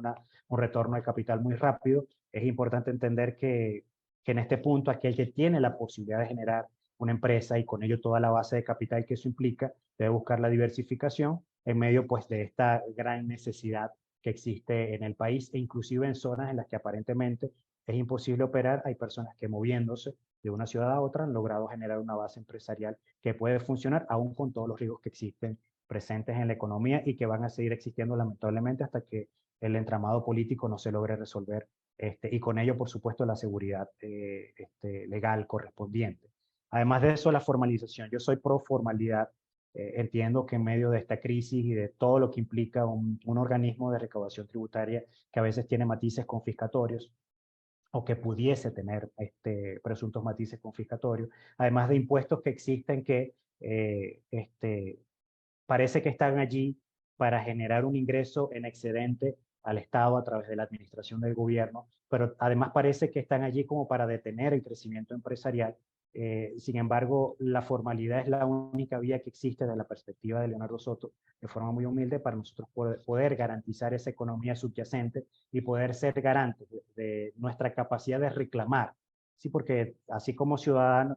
un retorno de capital muy rápido. Es importante entender que en este punto aquel que tiene la posibilidad de generar una empresa y con ello toda la base de capital que eso implica, debe buscar la diversificación en medio pues de esta gran necesidad que existe en el país e inclusive en zonas en las que aparentemente es imposible operar. Hay personas que moviéndose de una ciudad a otra han logrado generar una base empresarial que puede funcionar aún con todos los riesgos que existen presentes en la economía y que van a seguir existiendo lamentablemente hasta que el entramado político no se logre resolver y con ello, por supuesto, la seguridad legal correspondiente. Además de eso, la formalización. Yo soy pro formalidad. Entiendo que en medio de esta crisis y de todo lo que implica un organismo de recaudación tributaria que a veces tiene matices confiscatorios o que pudiese tener presuntos matices confiscatorios, además de impuestos que existen que parece que están allí para generar un ingreso en excedente al Estado a través de la administración del gobierno, pero además parece que están allí como para detener el crecimiento empresarial. Sin embargo, la formalidad es la única vía que existe desde la perspectiva de Leonardo Soto, de forma muy humilde, para nosotros poder garantizar esa economía subyacente y poder ser garantes de nuestra capacidad de reclamar. Sí, porque así como ciudadanos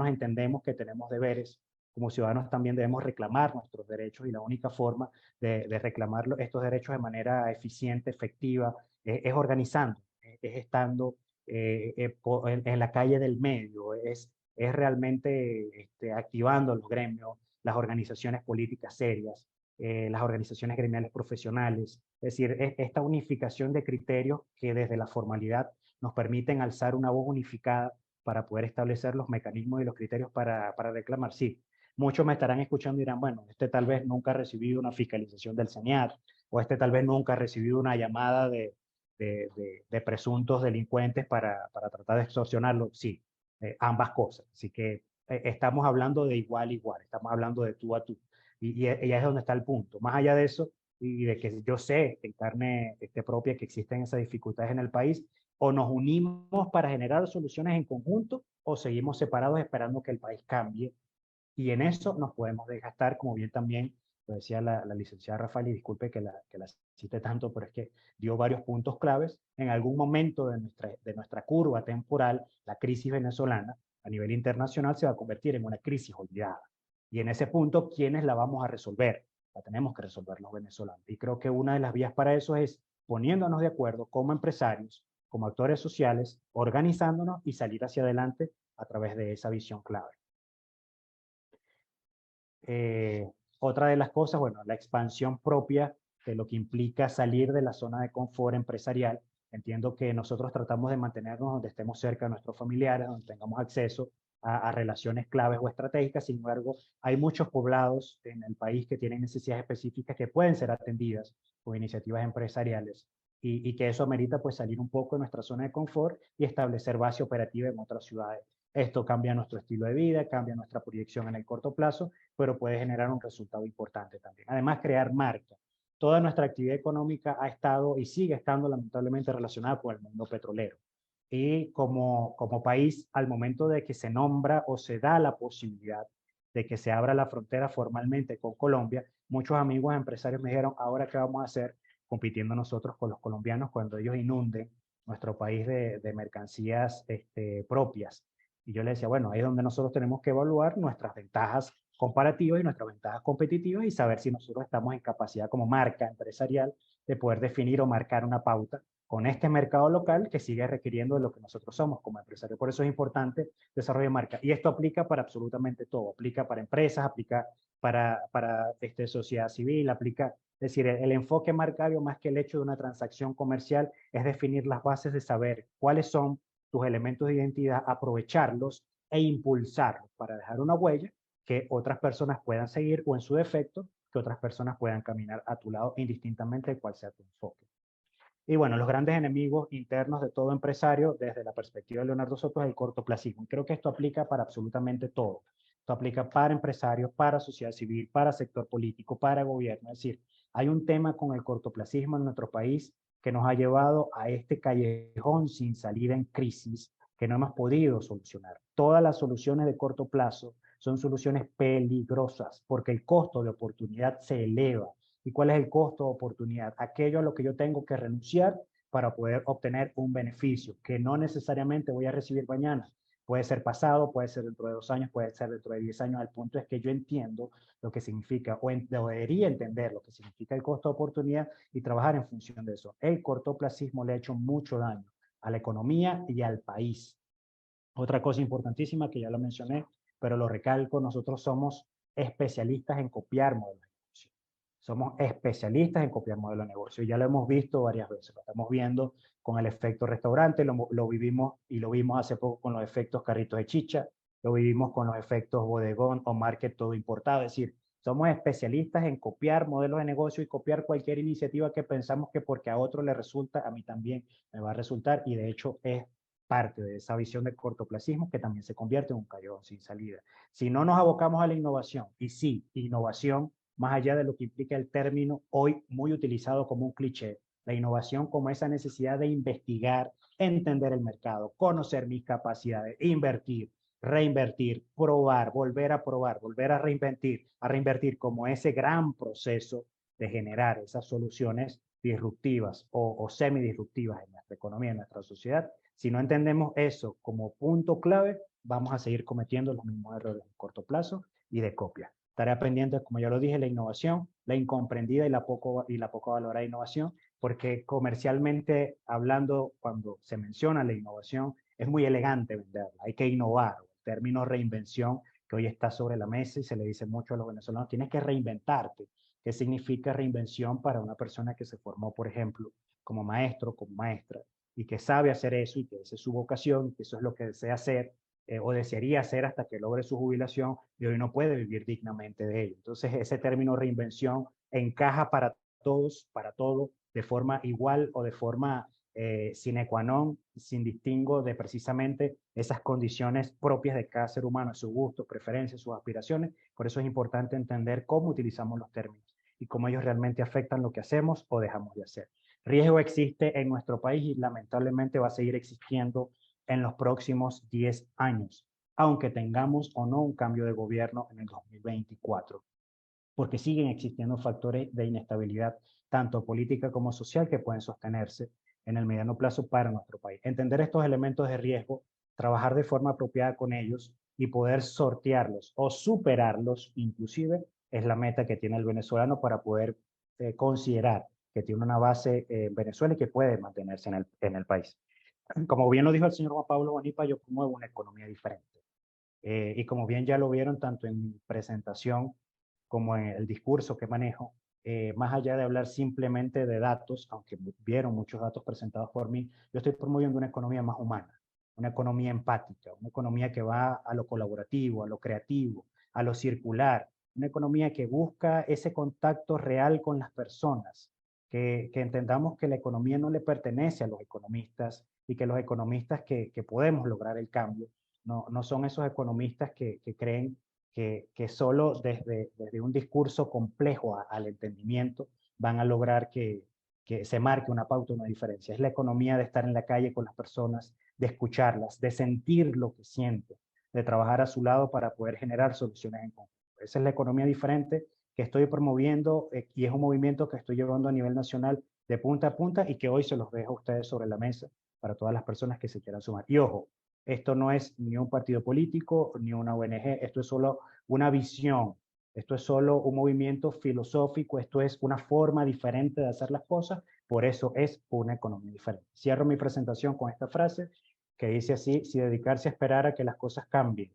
entendemos que tenemos deberes, como ciudadanos también debemos reclamar nuestros derechos y la única forma de reclamar estos derechos de manera eficiente, efectiva, es organizando, es estando en la calle del medio, es realmente activando los gremios, las organizaciones políticas serias, las organizaciones gremiales profesionales, es decir, esta unificación de criterios que desde la formalidad nos permiten alzar una voz unificada para poder establecer los mecanismos y los criterios para reclamar. Sí, muchos me estarán escuchando y dirán, bueno, tal vez nunca ha recibido una fiscalización del SENIAT, o tal vez nunca ha recibido una llamada de presuntos delincuentes para tratar de extorsionarlo. Sí, ambas cosas. Así que estamos hablando de igual a igual, estamos hablando de tú a tú. Y ahí es donde está el punto. Más allá de eso, y de que yo sé en carne propia que existen esas dificultades en el país, o nos unimos para generar soluciones en conjunto, o seguimos separados esperando que el país cambie. Y en eso nos podemos desgastar, como bien también lo decía la licenciada Rafael, y disculpe que la cite tanto, pero es que dio varios puntos claves. En algún momento de nuestra curva temporal, la crisis venezolana a nivel internacional se va a convertir en una crisis olvidada. Y en ese punto, ¿quiénes la vamos a resolver? La tenemos que resolver los venezolanos. Y creo que una de las vías para eso es poniéndonos de acuerdo como empresarios, como actores sociales, organizándonos y salir hacia adelante a través de esa visión clave. Otra de las cosas, bueno, la expansión propia de lo que implica salir de la zona de confort empresarial. Entiendo que nosotros tratamos de mantenernos donde estemos cerca de nuestros familiares, donde tengamos acceso a relaciones claves o estratégicas. Sin embargo, hay muchos poblados en el país que tienen necesidades específicas que pueden ser atendidas por iniciativas empresariales y que eso amerita pues salir un poco de nuestra zona de confort y establecer base operativa en otras ciudades. Esto cambia nuestro estilo de vida, cambia nuestra proyección en el corto plazo, pero puede generar un resultado importante también. Además, crear marca. Toda nuestra actividad económica ha estado y sigue estando lamentablemente relacionada con el mundo petrolero. Y como país, al momento de que se nombra o se da la posibilidad de que se abra la frontera formalmente con Colombia, muchos amigos empresarios me dijeron, ¿ahora qué vamos a hacer compitiendo nosotros con los colombianos cuando ellos inunden nuestro país de mercancías propias? Y yo le decía, bueno, ahí es donde nosotros tenemos que evaluar nuestras ventajas comparativas y nuestras ventajas competitivas y saber si nosotros estamos en capacidad como marca empresarial de poder definir o marcar una pauta con este mercado local que sigue requiriendo de lo que nosotros somos como empresarios. Por eso es importante desarrollo de marca. Y esto aplica para absolutamente todo. Aplica para empresas, aplica para sociedad civil, aplica... Es decir, el enfoque marcario, más que el hecho de una transacción comercial, es definir las bases de saber cuáles son tus elementos de identidad, aprovecharlos e impulsarlos para dejar una huella que otras personas puedan seguir o en su defecto, que otras personas puedan caminar a tu lado indistintamente de cuál sea tu enfoque. Y bueno, los grandes enemigos internos de todo empresario, desde la perspectiva de Leonardo Soto, es el cortoplacismo. Y creo que esto aplica para absolutamente todo. Esto aplica para empresarios, para sociedad civil, para sector político, para gobierno. Es decir, hay un tema con el cortoplacismo en nuestro país que nos ha llevado a este callejón sin salida en crisis que no hemos podido solucionar. Todas las soluciones de corto plazo son soluciones peligrosas porque el costo de oportunidad se eleva. ¿Y cuál es el costo de oportunidad? Aquello a lo que yo tengo que renunciar para poder obtener un beneficio que no necesariamente voy a recibir mañana. Puede ser pasado, puede ser dentro de 2 años, puede ser dentro de 10 años. El punto es que yo entiendo lo que significa, o debería entender lo que significa el costo de oportunidad y trabajar en función de eso. El cortoplacismo le ha hecho mucho daño a la economía y al país. Otra cosa importantísima que ya lo mencioné, pero lo recalco, nosotros somos especialistas en copiar modelos de negocio. Somos especialistas en copiar modelos de negocio. Ya lo hemos visto varias veces. Lo estamos viendo con el efecto restaurante, lo vivimos y lo vimos hace poco con los efectos carritos de chicha, lo vivimos con los efectos bodegón o market todo importado. Es decir, somos especialistas en copiar modelos de negocio y copiar cualquier iniciativa que pensamos que porque a otro le resulta, a mí también me va a resultar, y de hecho es parte de esa visión de cortoplacismo que también se convierte en un callejón sin salida. Si no nos abocamos a la innovación, y sí, innovación, más allá de lo que implica el término hoy muy utilizado como un cliché, la innovación como esa necesidad de investigar, entender el mercado, conocer mis capacidades, invertir, reinvertir, probar, volver a reinvertir como ese gran proceso de generar esas soluciones disruptivas o semidisruptivas en nuestra economía, en nuestra sociedad. Si no entendemos eso como punto clave, vamos a seguir cometiendo los mismos errores de corto plazo y de copia. Tarea pendiente, como ya lo dije, la innovación, la incomprendida y la poco valorada innovación, porque comercialmente hablando, cuando se menciona la innovación, es muy elegante venderla, hay que innovar. El término reinvención, que hoy está sobre la mesa y se le dice mucho a los venezolanos, tienes que reinventarte. ¿Qué significa reinvención para una persona que se formó, por ejemplo, como maestro, como maestra, y que sabe hacer eso y que esa es su vocación, que eso es lo que desea hacer o desearía hacer hasta que logre su jubilación y hoy no puede vivir dignamente de ello? Entonces ese término reinvención encaja para todos, para todo, de forma igual o de forma sine qua non, sin distingo de precisamente esas condiciones propias de cada ser humano, sus gustos, preferencias, sus aspiraciones. Por eso es importante entender cómo utilizamos los términos y cómo ellos realmente afectan lo que hacemos o dejamos de hacer. Riesgo existe en nuestro país y lamentablemente va a seguir existiendo en los próximos 10 años, aunque tengamos o no un cambio de gobierno en el 2024, porque siguen existiendo factores de inestabilidad, tanto política como social, que pueden sostenerse en el mediano plazo para nuestro país. Entender estos elementos de riesgo, trabajar de forma apropiada con ellos y poder sortearlos o superarlos inclusive, es la meta que tiene el venezolano para poder considerar que tiene una base en Venezuela y que puede mantenerse en el país. Como bien lo dijo el señor Juan Pablo Bonipa, yo promuevo una economía diferente. Y como bien ya lo vieron tanto en mi presentación como en el discurso que manejo, más allá de hablar simplemente de datos, aunque vieron muchos datos presentados por mí, yo estoy promoviendo una economía más humana, una economía empática, una economía que va a lo colaborativo, a lo creativo, a lo circular, una economía que busca ese contacto real con las personas, que entendamos que la economía no le pertenece a los economistas y que los economistas que podemos lograr el cambio no son esos economistas que creen que solo desde un discurso complejo al entendimiento van a lograr que se marque una pauta, una diferencia. Es la economía de estar en la calle con las personas, de escucharlas, de sentir lo que sienten, de trabajar a su lado para poder generar soluciones en conjunto. Esa es la economía diferente que estoy promoviendo y es un movimiento que estoy llevando a nivel nacional de punta a punta y que hoy se los dejo a ustedes sobre la mesa para todas las personas que se quieran sumar. Y ojo, Esto no es ni un partido político ni una ONG, esto es solo una visión, esto es solo un movimiento filosófico, esto es una forma diferente de hacer las cosas, por eso es una economía diferente. Cierro mi presentación con esta frase que dice así: si dedicarse a esperar a que las cosas cambien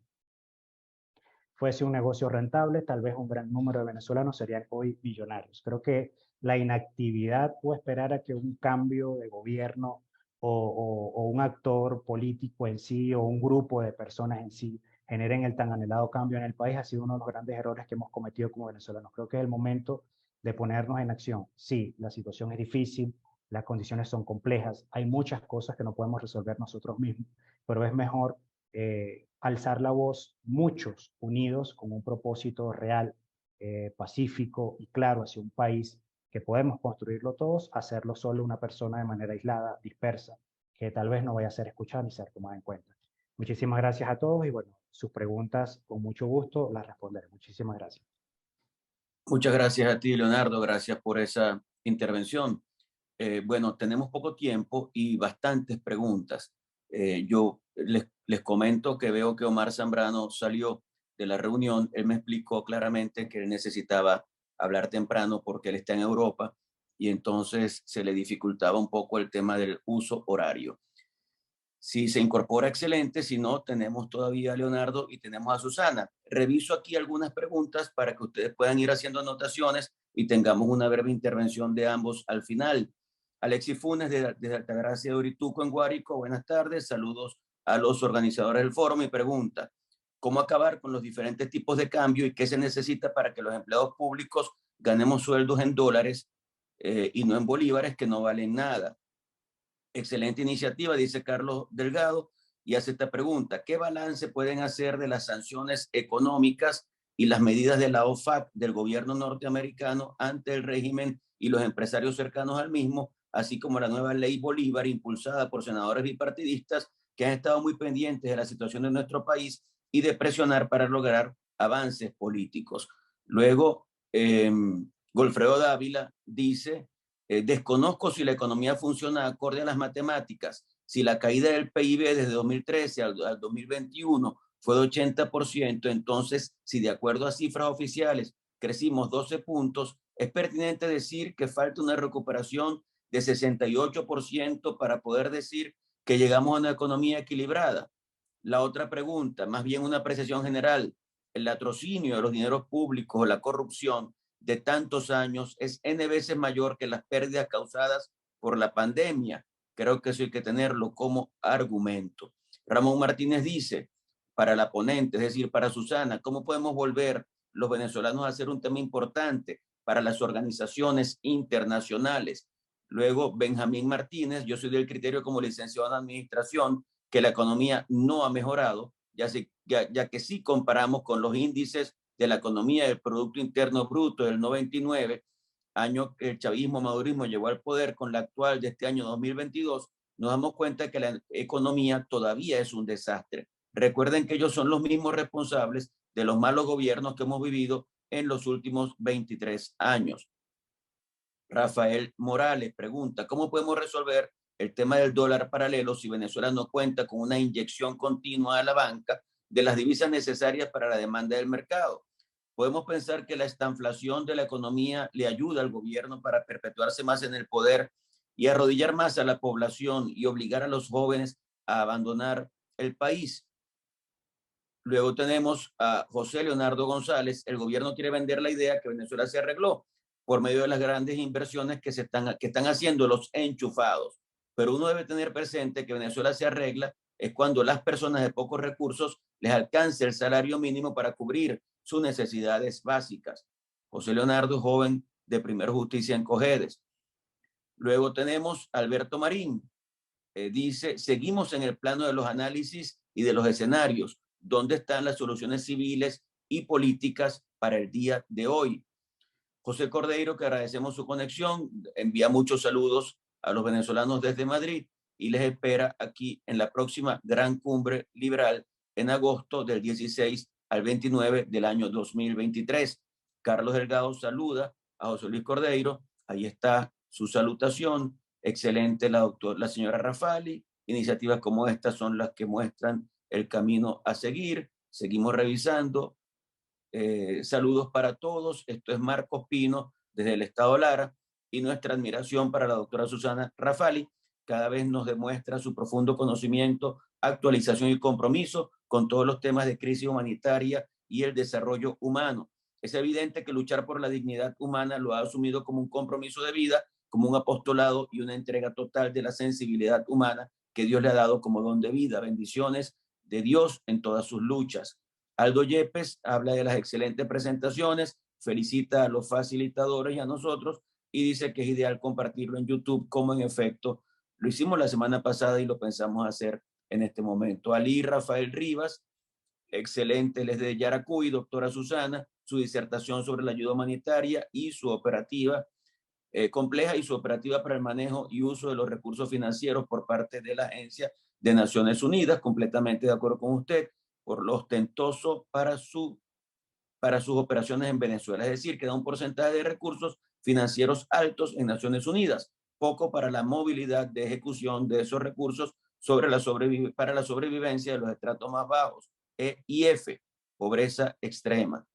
fuese un negocio rentable, tal vez un gran número de venezolanos serían hoy millonarios. Creo que la inactividad o esperar a que un cambio de gobierno o un actor político en sí o un grupo de personas en sí generen el tan anhelado cambio en el país ha sido uno de los grandes errores que hemos cometido como venezolanos. Creo que es el momento de ponernos en acción. Sí, la situación es difícil, las condiciones son complejas, hay muchas cosas que no podemos resolver nosotros mismos, pero es mejor alzar la voz, muchos unidos con un propósito real, pacífico y claro hacia un país que podemos construirlo todos, hacerlo solo una persona de manera aislada, dispersa, que tal vez no vaya a ser escuchada ni ser tomada en cuenta. Muchísimas gracias a todos y bueno, sus preguntas con mucho gusto las responderé. Muchísimas gracias. Muchas gracias a ti, Leonardo. Gracias por esa intervención. Bueno, tenemos poco tiempo y bastantes preguntas. Yo les comento que veo que Omar Zambrano salió de la reunión. Él me explicó claramente que él necesitaba hablar temprano porque él está en Europa y entonces se le dificultaba un poco el tema del uso horario. Si se incorpora, excelente. Si no, tenemos todavía a Leonardo y tenemos a Susana. Reviso aquí algunas preguntas para que ustedes puedan ir haciendo anotaciones y tengamos una breve intervención de ambos al final. Alexis Funes, desde Altagracia de Orituco, en Guárico. Buenas tardes. Saludos a los organizadores del foro. Mi pregunta: ¿cómo acabar con los diferentes tipos de cambio y qué se necesita para que los empleados públicos ganemos sueldos en dólares y no en bolívares que no valen nada? Excelente iniciativa, dice Carlos Delgado, y hace esta pregunta: ¿qué balance pueden hacer de las sanciones económicas y las medidas de la OFAC del gobierno norteamericano ante el régimen y los empresarios cercanos al mismo, así como la nueva ley Bolívar impulsada por senadores bipartidistas que han estado muy pendientes de la situación de nuestro país y de presionar para lograr avances políticos? Luego, Golfredo Dávila dice: desconozco si la economía funciona acorde a las matemáticas. Si la caída del PIB desde 2013 al 2021 fue de 80%, entonces, si de acuerdo a cifras oficiales crecimos 12 puntos, es pertinente decir que falta una recuperación de 68% para poder decir que llegamos a una economía equilibrada. La otra pregunta, más bien una apreciación general: el latrocinio de los dineros públicos o la corrupción de tantos años es N veces mayor que las pérdidas causadas por la pandemia. Creo que eso hay que tenerlo como argumento. Ramón Martínez dice, para la ponente, es decir, para Susana: ¿cómo podemos volver los venezolanos a ser un tema importante para las organizaciones internacionales? Luego, Benjamín Martínez: yo soy del criterio como licenciado en administración que la economía no ha mejorado, ya que si comparamos con los índices de la economía del Producto Interno Bruto del 99, año que el chavismo madurismo llegó al poder, con la actual de este año 2022, nos damos cuenta que la economía todavía es un desastre. Recuerden que ellos son los mismos responsables de los malos gobiernos que hemos vivido en los últimos 23 años. Rafael Morales pregunta: ¿cómo podemos resolver el tema del dólar paralelo si Venezuela no cuenta con una inyección continua a la banca de las divisas necesarias para la demanda del mercado? Podemos pensar que la estanflación de la economía le ayuda al gobierno para perpetuarse más en el poder y arrodillar más a la población y obligar a los jóvenes a abandonar el país. Luego tenemos a José Leonardo González: el gobierno quiere vender la idea que Venezuela se arregló por medio de las grandes inversiones que están haciendo los enchufados. Pero uno debe tener presente que Venezuela se arregla es cuando las personas de pocos recursos les alcance el salario mínimo para cubrir sus necesidades básicas. José Leonardo, joven de Primero Justicia en Cojedes. Luego tenemos a Alberto Marín. Dice: seguimos en el plano de los análisis y de los escenarios. ¿Dónde están las soluciones civiles y políticas para el día de hoy? José Cordeiro, que agradecemos su conexión, envía muchos saludos a los venezolanos desde Madrid y les espera aquí en la próxima Gran Cumbre Liberal en agosto del 16 al 29 del año 2023. Carlos Delgado saluda a José Luis Cordeiro. Ahí está su salutación. Excelente la señora Rafali. Iniciativas como estas son las que muestran el camino a seguir. Seguimos revisando. Saludos para todos. Esto es Marcos Pino desde el Estado Lara, y nuestra admiración para la doctora Susana Rafali. Cada vez nos demuestra su profundo conocimiento, actualización y compromiso con todos los temas de crisis humanitaria y el desarrollo humano. Es evidente que luchar por la dignidad humana lo ha asumido como un compromiso de vida, como un apostolado y una entrega total de la sensibilidad humana que Dios le ha dado como don de vida. Bendiciones de Dios en todas sus luchas. Aldo Yepes habla de las excelentes presentaciones, felicita a los facilitadores y a nosotros, y dice que es ideal compartirlo en YouTube, como en efecto lo hicimos la semana pasada y lo pensamos hacer en este momento. Ali Rafael Rivas, excelente, él es de Yaracuy. Doctora Susana, su disertación sobre la ayuda humanitaria y su operativa compleja y su operativa para el manejo y uso de los recursos financieros por parte de la Agencia de Naciones Unidas, completamente de acuerdo con usted, por lo ostentoso para sus operaciones en Venezuela. Es decir, que da un porcentaje de recursos financieros altos en Naciones Unidas, poco para la movilidad de ejecución de esos recursos para la sobrevivencia de los estratos más bajos, E y F, pobreza extrema.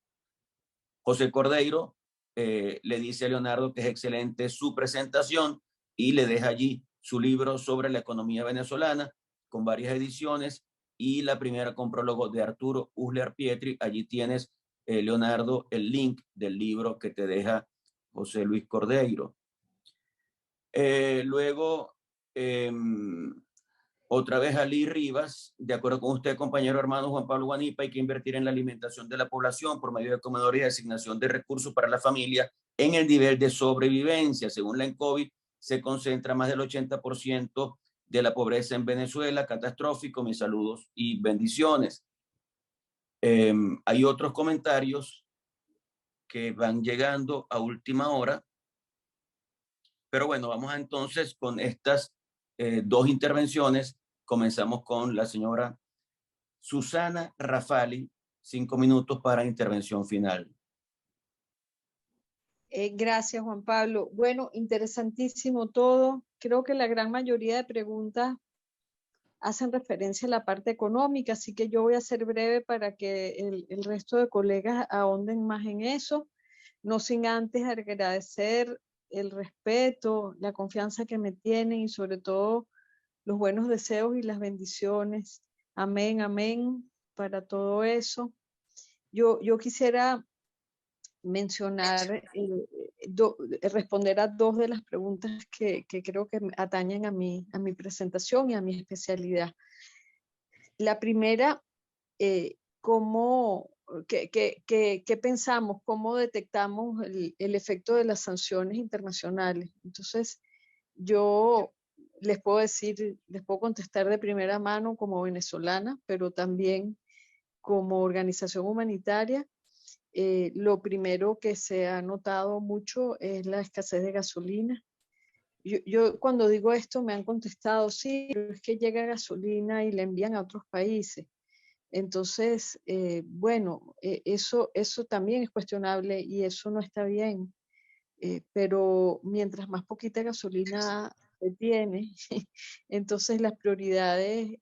José Cordeiro le dice a Leonardo que es excelente su presentación y le deja allí su libro sobre la economía venezolana con varias ediciones, y la primera con prólogo de Arturo Usler Pietri. Allí tienes, Leonardo, el link del libro que te deja José Luis Cordeiro. Luego, otra vez Ali Rivas, de acuerdo con usted, compañero hermano Juan Pablo Guanipa, hay que invertir en la alimentación de la población por medio de comedores y asignación de recursos para la familia en el nivel de sobrevivencia. Según la ENCOVID, se concentra más del 80% de la pobreza en Venezuela. Catastrófico. Mis saludos y bendiciones. Hay otros comentarios que van llegando a última hora, pero bueno, vamos entonces con estas dos intervenciones. Comenzamos con la señora Susana Rafali, 5 minutos para intervención final. Gracias, Juan Pablo. Bueno, interesantísimo todo. Creo que la gran mayoría de preguntas hacen referencia a la parte económica, así que yo voy a ser breve para que el resto de colegas ahonden más en eso, no sin antes agradecer el respeto, la confianza que me tienen y sobre todo los buenos deseos y las bendiciones. Amén, amén, para todo eso. Yo quisiera mencionar, responder a dos de las preguntas que creo que atañen a mi presentación y a mi especialidad. La primera, ¿qué pensamos? ¿Cómo detectamos el efecto de las sanciones internacionales? Entonces, yo les puedo contestar de primera mano como venezolana, pero también como organización humanitaria. Lo primero que se ha notado mucho es la escasez de gasolina. Yo cuando digo esto me han contestado, sí, pero es que llega gasolina y la envían a otros países. Entonces, bueno, eso también es cuestionable y eso no está bien. Pero mientras más poquita gasolina se tiene, entonces las prioridades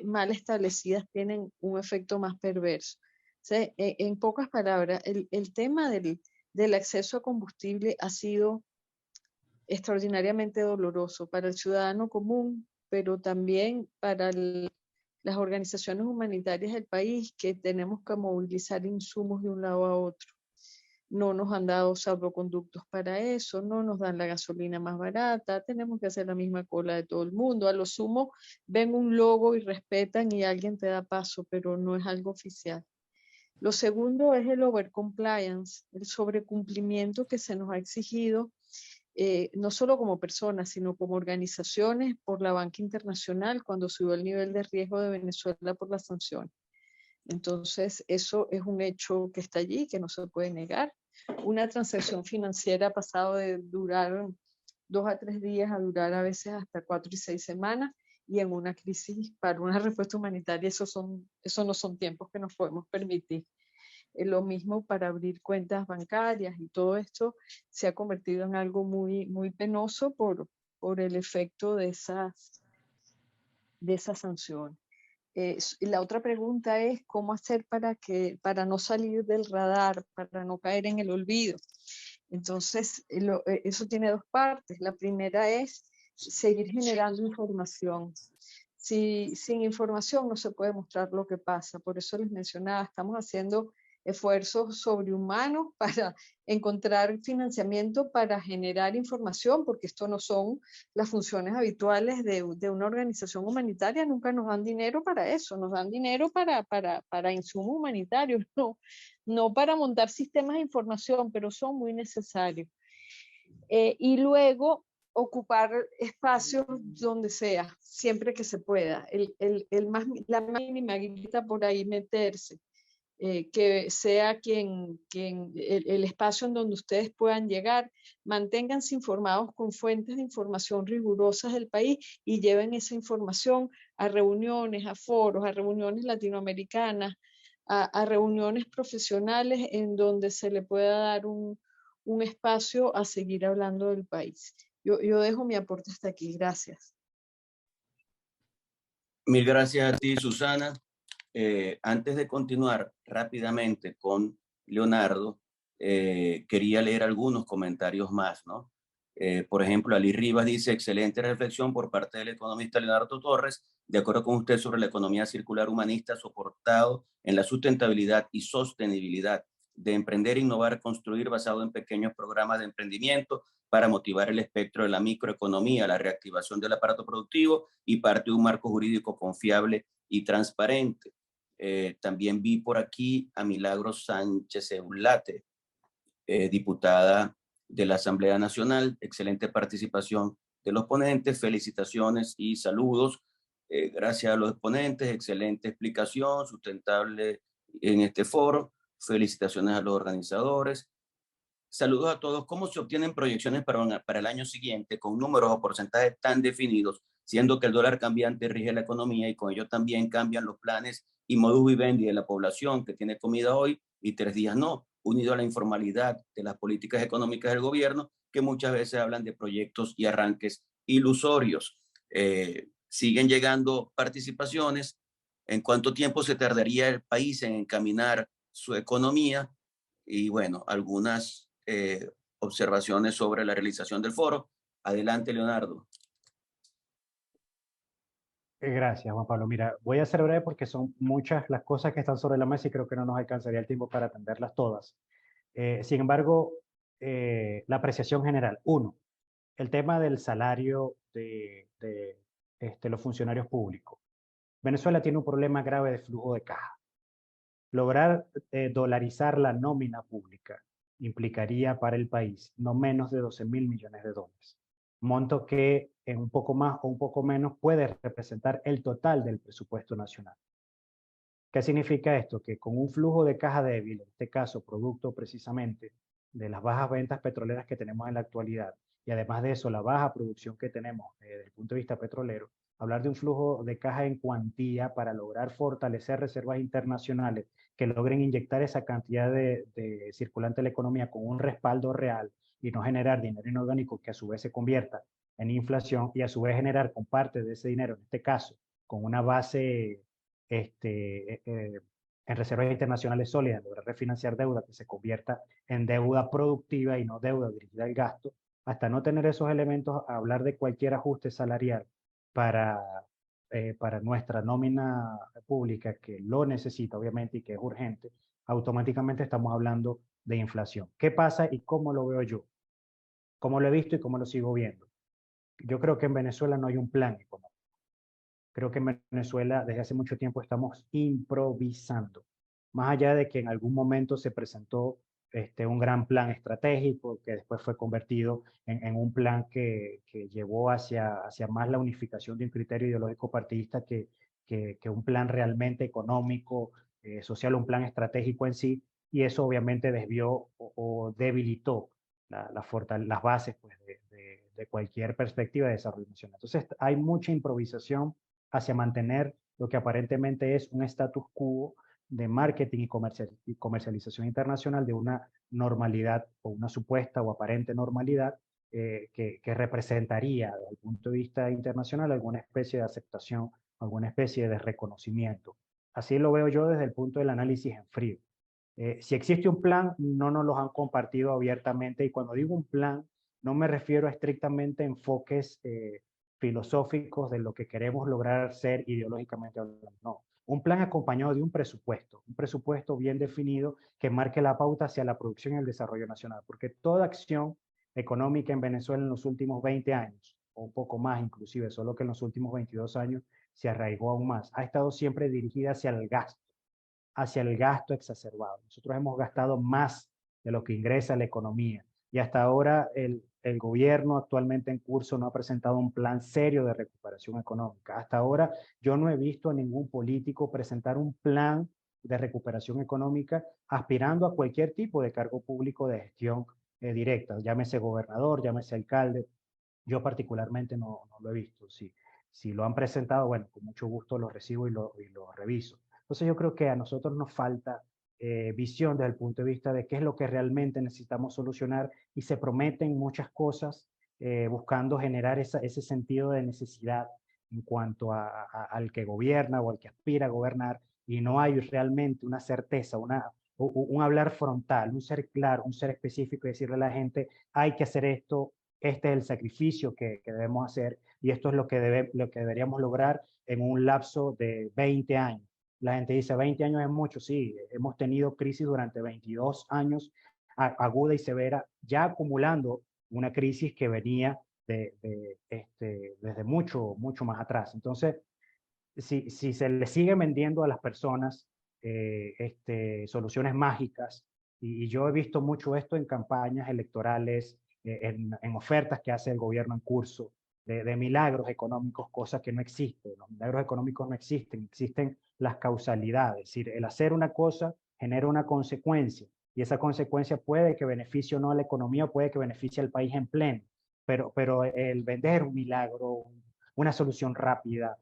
mal establecidas tienen un efecto más perverso. O sea, en pocas palabras, el tema del acceso a combustible ha sido extraordinariamente doloroso para el ciudadano común, pero también para las organizaciones humanitarias del país, que tenemos que movilizar insumos de un lado a otro. No nos han dado salvoconductos para eso, no nos dan la gasolina más barata, tenemos que hacer la misma cola de todo el mundo. A lo sumo ven un logo y respetan y alguien te da paso, pero no es algo oficial. Lo segundo es el overcompliance, el sobrecumplimiento que se nos ha exigido, no solo como personas, sino como organizaciones por la banca internacional cuando subió el nivel de riesgo de Venezuela por las sanciones. Entonces, eso es un hecho que está allí, que no se puede negar. Una transacción financiera ha pasado de durar 2 a 3 días a durar a veces hasta 4 y 6 semanas, y en una crisis para una respuesta humanitaria eso no son tiempos que nos podemos permitir. Lo mismo para abrir cuentas bancarias, y todo esto se ha convertido en algo muy, muy penoso por el efecto de esas esa sanción. Y la otra pregunta es cómo hacer para no salir del radar, para no caer en el olvido. Entonces, eso tiene dos partes. La primera es seguir generando información. Sin información no se puede mostrar lo que pasa. Por eso les mencionaba, estamos haciendo esfuerzos sobrehumanos para encontrar financiamiento para generar información, porque esto no son las funciones habituales de una organización humanitaria. Nunca nos dan dinero para eso, nos dan dinero para insumos humanitarios, no para montar sistemas de información, pero son muy necesarios. Y luego ocupar espacios donde sea, siempre que se pueda. La mínima grita por ahí meterse. Que sea el espacio en donde ustedes puedan llegar, manténganse informados con fuentes de información rigurosas del país y lleven esa información a reuniones, a foros, a reuniones latinoamericanas, a reuniones profesionales en donde se le pueda dar un espacio a seguir hablando del país. Yo dejo mi aporte hasta aquí. Gracias. Mil gracias a ti, Susana. Antes de continuar rápidamente con Leonardo, quería leer algunos comentarios más, ¿no? Por ejemplo, Ali Rivas dice, excelente reflexión por parte del economista Leonardo Torres, de acuerdo con usted sobre la economía circular humanista soportado en la sustentabilidad y sostenibilidad de emprender, innovar, construir basado en pequeños programas de emprendimiento para motivar el espectro de la microeconomía, la reactivación del aparato productivo y parte de un marco jurídico confiable y transparente. También vi por aquí a Milagros Sánchez Eulate, diputada de la Asamblea Nacional. Excelente participación de los ponentes, felicitaciones y saludos. Gracias a los ponentes, excelente explicación, sustentable en este foro. Felicitaciones a los organizadores. Saludos a todos. ¿Cómo se obtienen proyecciones para el año siguiente con números o porcentajes tan definidos, siendo que el dólar cambiante rige la economía y con ello también cambian los planes y modus vivendi de la población que tiene comida hoy y 3 días no, unido a la informalidad de las políticas económicas del gobierno, que muchas veces hablan de proyectos y arranques ilusorios? Siguen llegando participaciones. ¿En cuánto tiempo se tardaría el país en encaminar su economía? Y bueno, algunas observaciones sobre la realización del foro. Adelante, Leonardo. Gracias, Juan Pablo. Mira, voy a ser breve porque son muchas las cosas que están sobre la mesa y creo que no nos alcanzaría el tiempo para atenderlas todas. Sin embargo, la apreciación general. Uno, el tema del salario de los funcionarios públicos. Venezuela tiene un problema grave de flujo de caja. Lograr dolarizar la nómina pública implicaría para el país no menos de 12.000 millones de dólares. Monto que en un poco más o un poco menos puede representar el total del presupuesto nacional. ¿Qué significa esto? Que con un flujo de caja débil, en este caso producto precisamente de las bajas ventas petroleras que tenemos en la actualidad, y además de eso la baja producción que tenemos desde el punto de vista petrolero, hablar de un flujo de caja en cuantía para lograr fortalecer reservas internacionales que logren inyectar esa cantidad de circulante en la economía con un respaldo real y no generar dinero inorgánico que a su vez se convierta en inflación y a su vez generar con parte de ese dinero, en este caso, con una base en reservas internacionales sólidas, lograr refinanciar deuda que se convierta en deuda productiva y no deuda dirigida al gasto, hasta no tener esos elementos, a hablar de cualquier ajuste salarial para nuestra nómina pública, que lo necesita obviamente y que es urgente, automáticamente estamos hablando de inflación. ¿Qué pasa y cómo lo veo yo? ¿Cómo lo he visto y cómo lo sigo viendo? Yo creo que en Venezuela no hay un plan económico. Creo que en Venezuela desde hace mucho tiempo estamos improvisando. Más allá de que en algún momento se presentó un gran plan estratégico que después fue convertido en un plan que llevó hacia más la unificación de un criterio ideológico partidista que un plan realmente económico, social, un plan estratégico en sí, y eso obviamente desvió o debilitó las bases pues, de cualquier perspectiva de desarrollo nacional. Entonces hay mucha improvisación hacia mantener lo que aparentemente es un status quo de marketing y comercialización internacional de una normalidad o una supuesta o aparente normalidad que representaría desde el punto de vista internacional alguna especie de aceptación alguna especie de reconocimiento. Así lo veo yo desde el punto del análisis en frío. Si existe un plan, no nos los han compartido abiertamente, y cuando digo un plan, no me refiero a estrictamente enfoques filosóficos de lo que queremos lograr ser ideológicamente hablando, no. Un plan acompañado de un presupuesto bien definido que marque la pauta hacia la producción y el desarrollo nacional, porque toda acción económica en Venezuela en los últimos 20 años, o un poco más inclusive, solo que en los últimos 22 años se arraigó aún más, ha estado siempre dirigida hacia el gasto exacerbado. Nosotros hemos gastado más de lo que ingresa la economía, y hasta ahora el gobierno actualmente en curso no ha presentado un plan serio de recuperación económica. Hasta ahora yo no he visto a ningún político presentar un plan de recuperación económica aspirando a cualquier tipo de cargo público de gestión directa, llámese gobernador, llámese alcalde. Yo particularmente no lo he visto. Si lo han presentado, bueno, con mucho gusto lo recibo y lo reviso. Entonces yo creo que a nosotros nos falta visión desde el punto de vista de qué es lo que realmente necesitamos solucionar, y se prometen muchas cosas buscando generar ese sentido de necesidad en cuanto al que gobierna o al que aspira a gobernar, y no hay realmente una certeza, un hablar frontal, un ser claro, un ser específico, y decirle a la gente, hay que hacer esto, este es el sacrificio que debemos hacer, y esto es lo que deberíamos lograr en un lapso de 20 años. La gente dice, 20 años es mucho. Sí, hemos tenido crisis durante 22 años, aguda y severa, ya acumulando una crisis que venía desde mucho más atrás. Entonces, si se le sigue vendiendo a las personas soluciones mágicas, y yo he visto mucho esto en campañas electorales, en ofertas que hace el gobierno en curso, de milagros económicos, cosas que no existen. Los milagros económicos no existen, existen las causalidades. Es decir, el hacer una cosa genera una consecuencia, y esa consecuencia puede que beneficie o no a la economía, puede que beneficie al país en pleno, pero el vender un milagro, una solución rápida,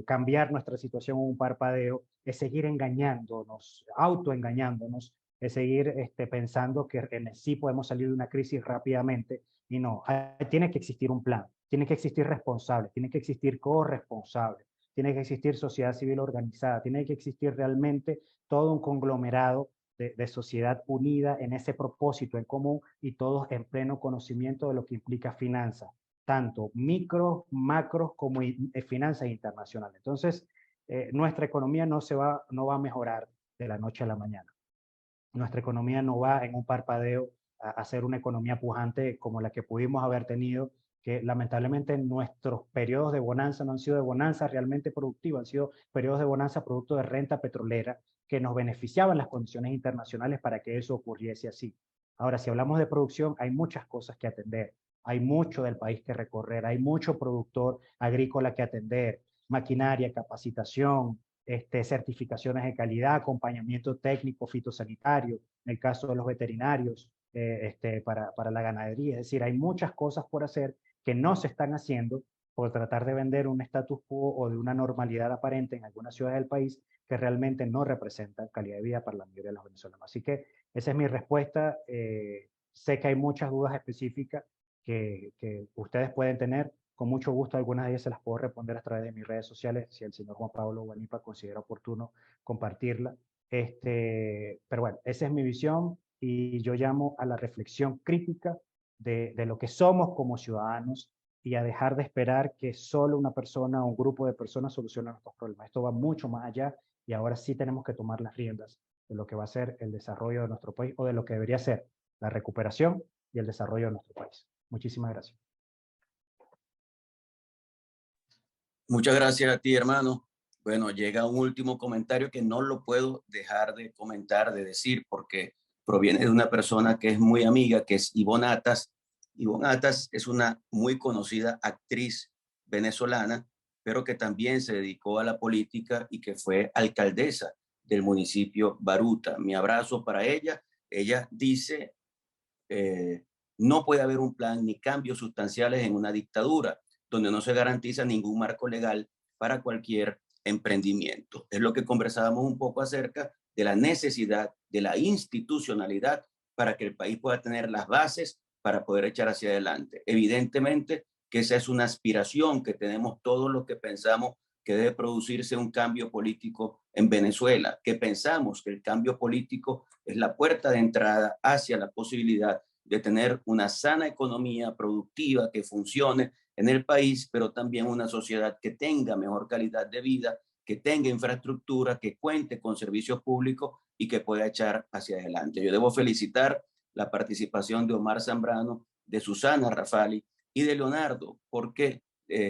cambiar nuestra situación en un parpadeo, es seguir engañándonos, autoengañándonos, es seguir pensando que sí podemos salir de una crisis rápidamente, y no. Tiene que existir un plan, tiene que existir responsable, tiene que existir corresponsable, tiene que existir sociedad civil organizada, tiene que existir realmente todo un conglomerado de sociedad unida en ese propósito en común, y todos en pleno conocimiento de lo que implica finanzas, tanto micro, macro, como finanzas internacionales. Entonces, nuestra economía no va a mejorar de la noche a la mañana. Nuestra economía no va en un parpadeo a ser una economía pujante como la que pudimos haber tenido, que lamentablemente nuestros periodos de bonanza no han sido de bonanza realmente productiva, han sido periodos de bonanza producto de renta petrolera que nos beneficiaban las condiciones internacionales para que eso ocurriese así. Ahora, si hablamos de producción, hay muchas cosas que atender, hay mucho del país que recorrer, hay mucho productor agrícola que atender, maquinaria, capacitación, certificaciones de calidad, acompañamiento técnico, fitosanitario, en el caso de los veterinarios, para la ganadería. Es decir, hay muchas cosas por hacer que no se están haciendo por tratar de vender un status quo o de una normalidad aparente en algunas ciudades del país que realmente no representan calidad de vida para la mayoría de los venezolanos. Así que esa es mi respuesta. Sé que hay muchas dudas específicas que ustedes pueden tener. Con mucho gusto, algunas de ellas se las puedo responder a través de mis redes sociales, si el señor Juan Pablo Guanipa considera oportuno compartirla. Pero bueno, esa es mi visión, y yo llamo a la reflexión crítica de lo que somos como ciudadanos, y a dejar de esperar que solo una persona o un grupo de personas solucionen nuestros problemas. Esto va mucho más allá, y ahora sí tenemos que tomar las riendas de lo que va a ser el desarrollo de nuestro país, o de lo que debería ser la recuperación y el desarrollo de nuestro país. Muchísimas gracias. Muchas gracias a ti, hermano. Bueno, llega un último comentario que no lo puedo dejar de comentar, de decir, porque proviene de una persona que es muy amiga, que es Ivonne Atas. Ivonne Atas es una muy conocida actriz venezolana, pero que también se dedicó a la política y que fue alcaldesa del municipio Baruta. Mi abrazo para ella. Ella dice, no puede haber un plan ni cambios sustanciales en una dictadura donde no se garantiza ningún marco legal para cualquier emprendimiento. Es lo que conversábamos un poco acerca de la necesidad de la institucionalidad para que el país pueda tener las bases para poder echar hacia adelante. Evidentemente que esa es una aspiración que tenemos todos los que pensamos que debe producirse un cambio político en Venezuela, que pensamos que el cambio político es la puerta de entrada hacia la posibilidad de tener una sana economía productiva que funcione en el país, pero también una sociedad que tenga mejor calidad de vida, que tenga infraestructura, que cuente con servicios públicos y que pueda echar hacia adelante. Yo debo felicitar la participación de Omar Zambrano, de Susana Rafali y de Leonardo, porque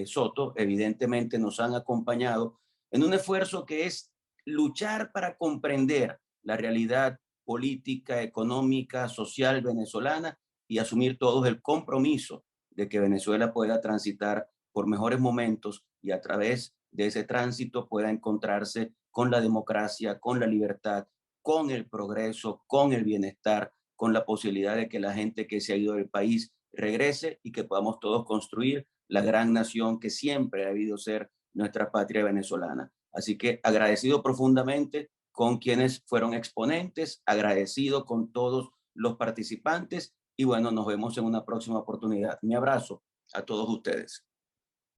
Soto evidentemente nos han acompañado en un esfuerzo que es luchar para comprender la realidad política, económica, social venezolana y asumir todos el compromiso de que Venezuela pueda transitar por mejores momentos y a través de ese tránsito pueda encontrarse con la democracia, con la libertad, con el progreso, con el bienestar, con la posibilidad de que la gente que se ha ido del país regrese y que podamos todos construir la gran nación que siempre ha debido ser nuestra patria venezolana. Así que agradecido profundamente con quienes fueron exponentes, agradecido con todos los participantes y bueno, nos vemos en una próxima oportunidad. Mi abrazo a todos ustedes.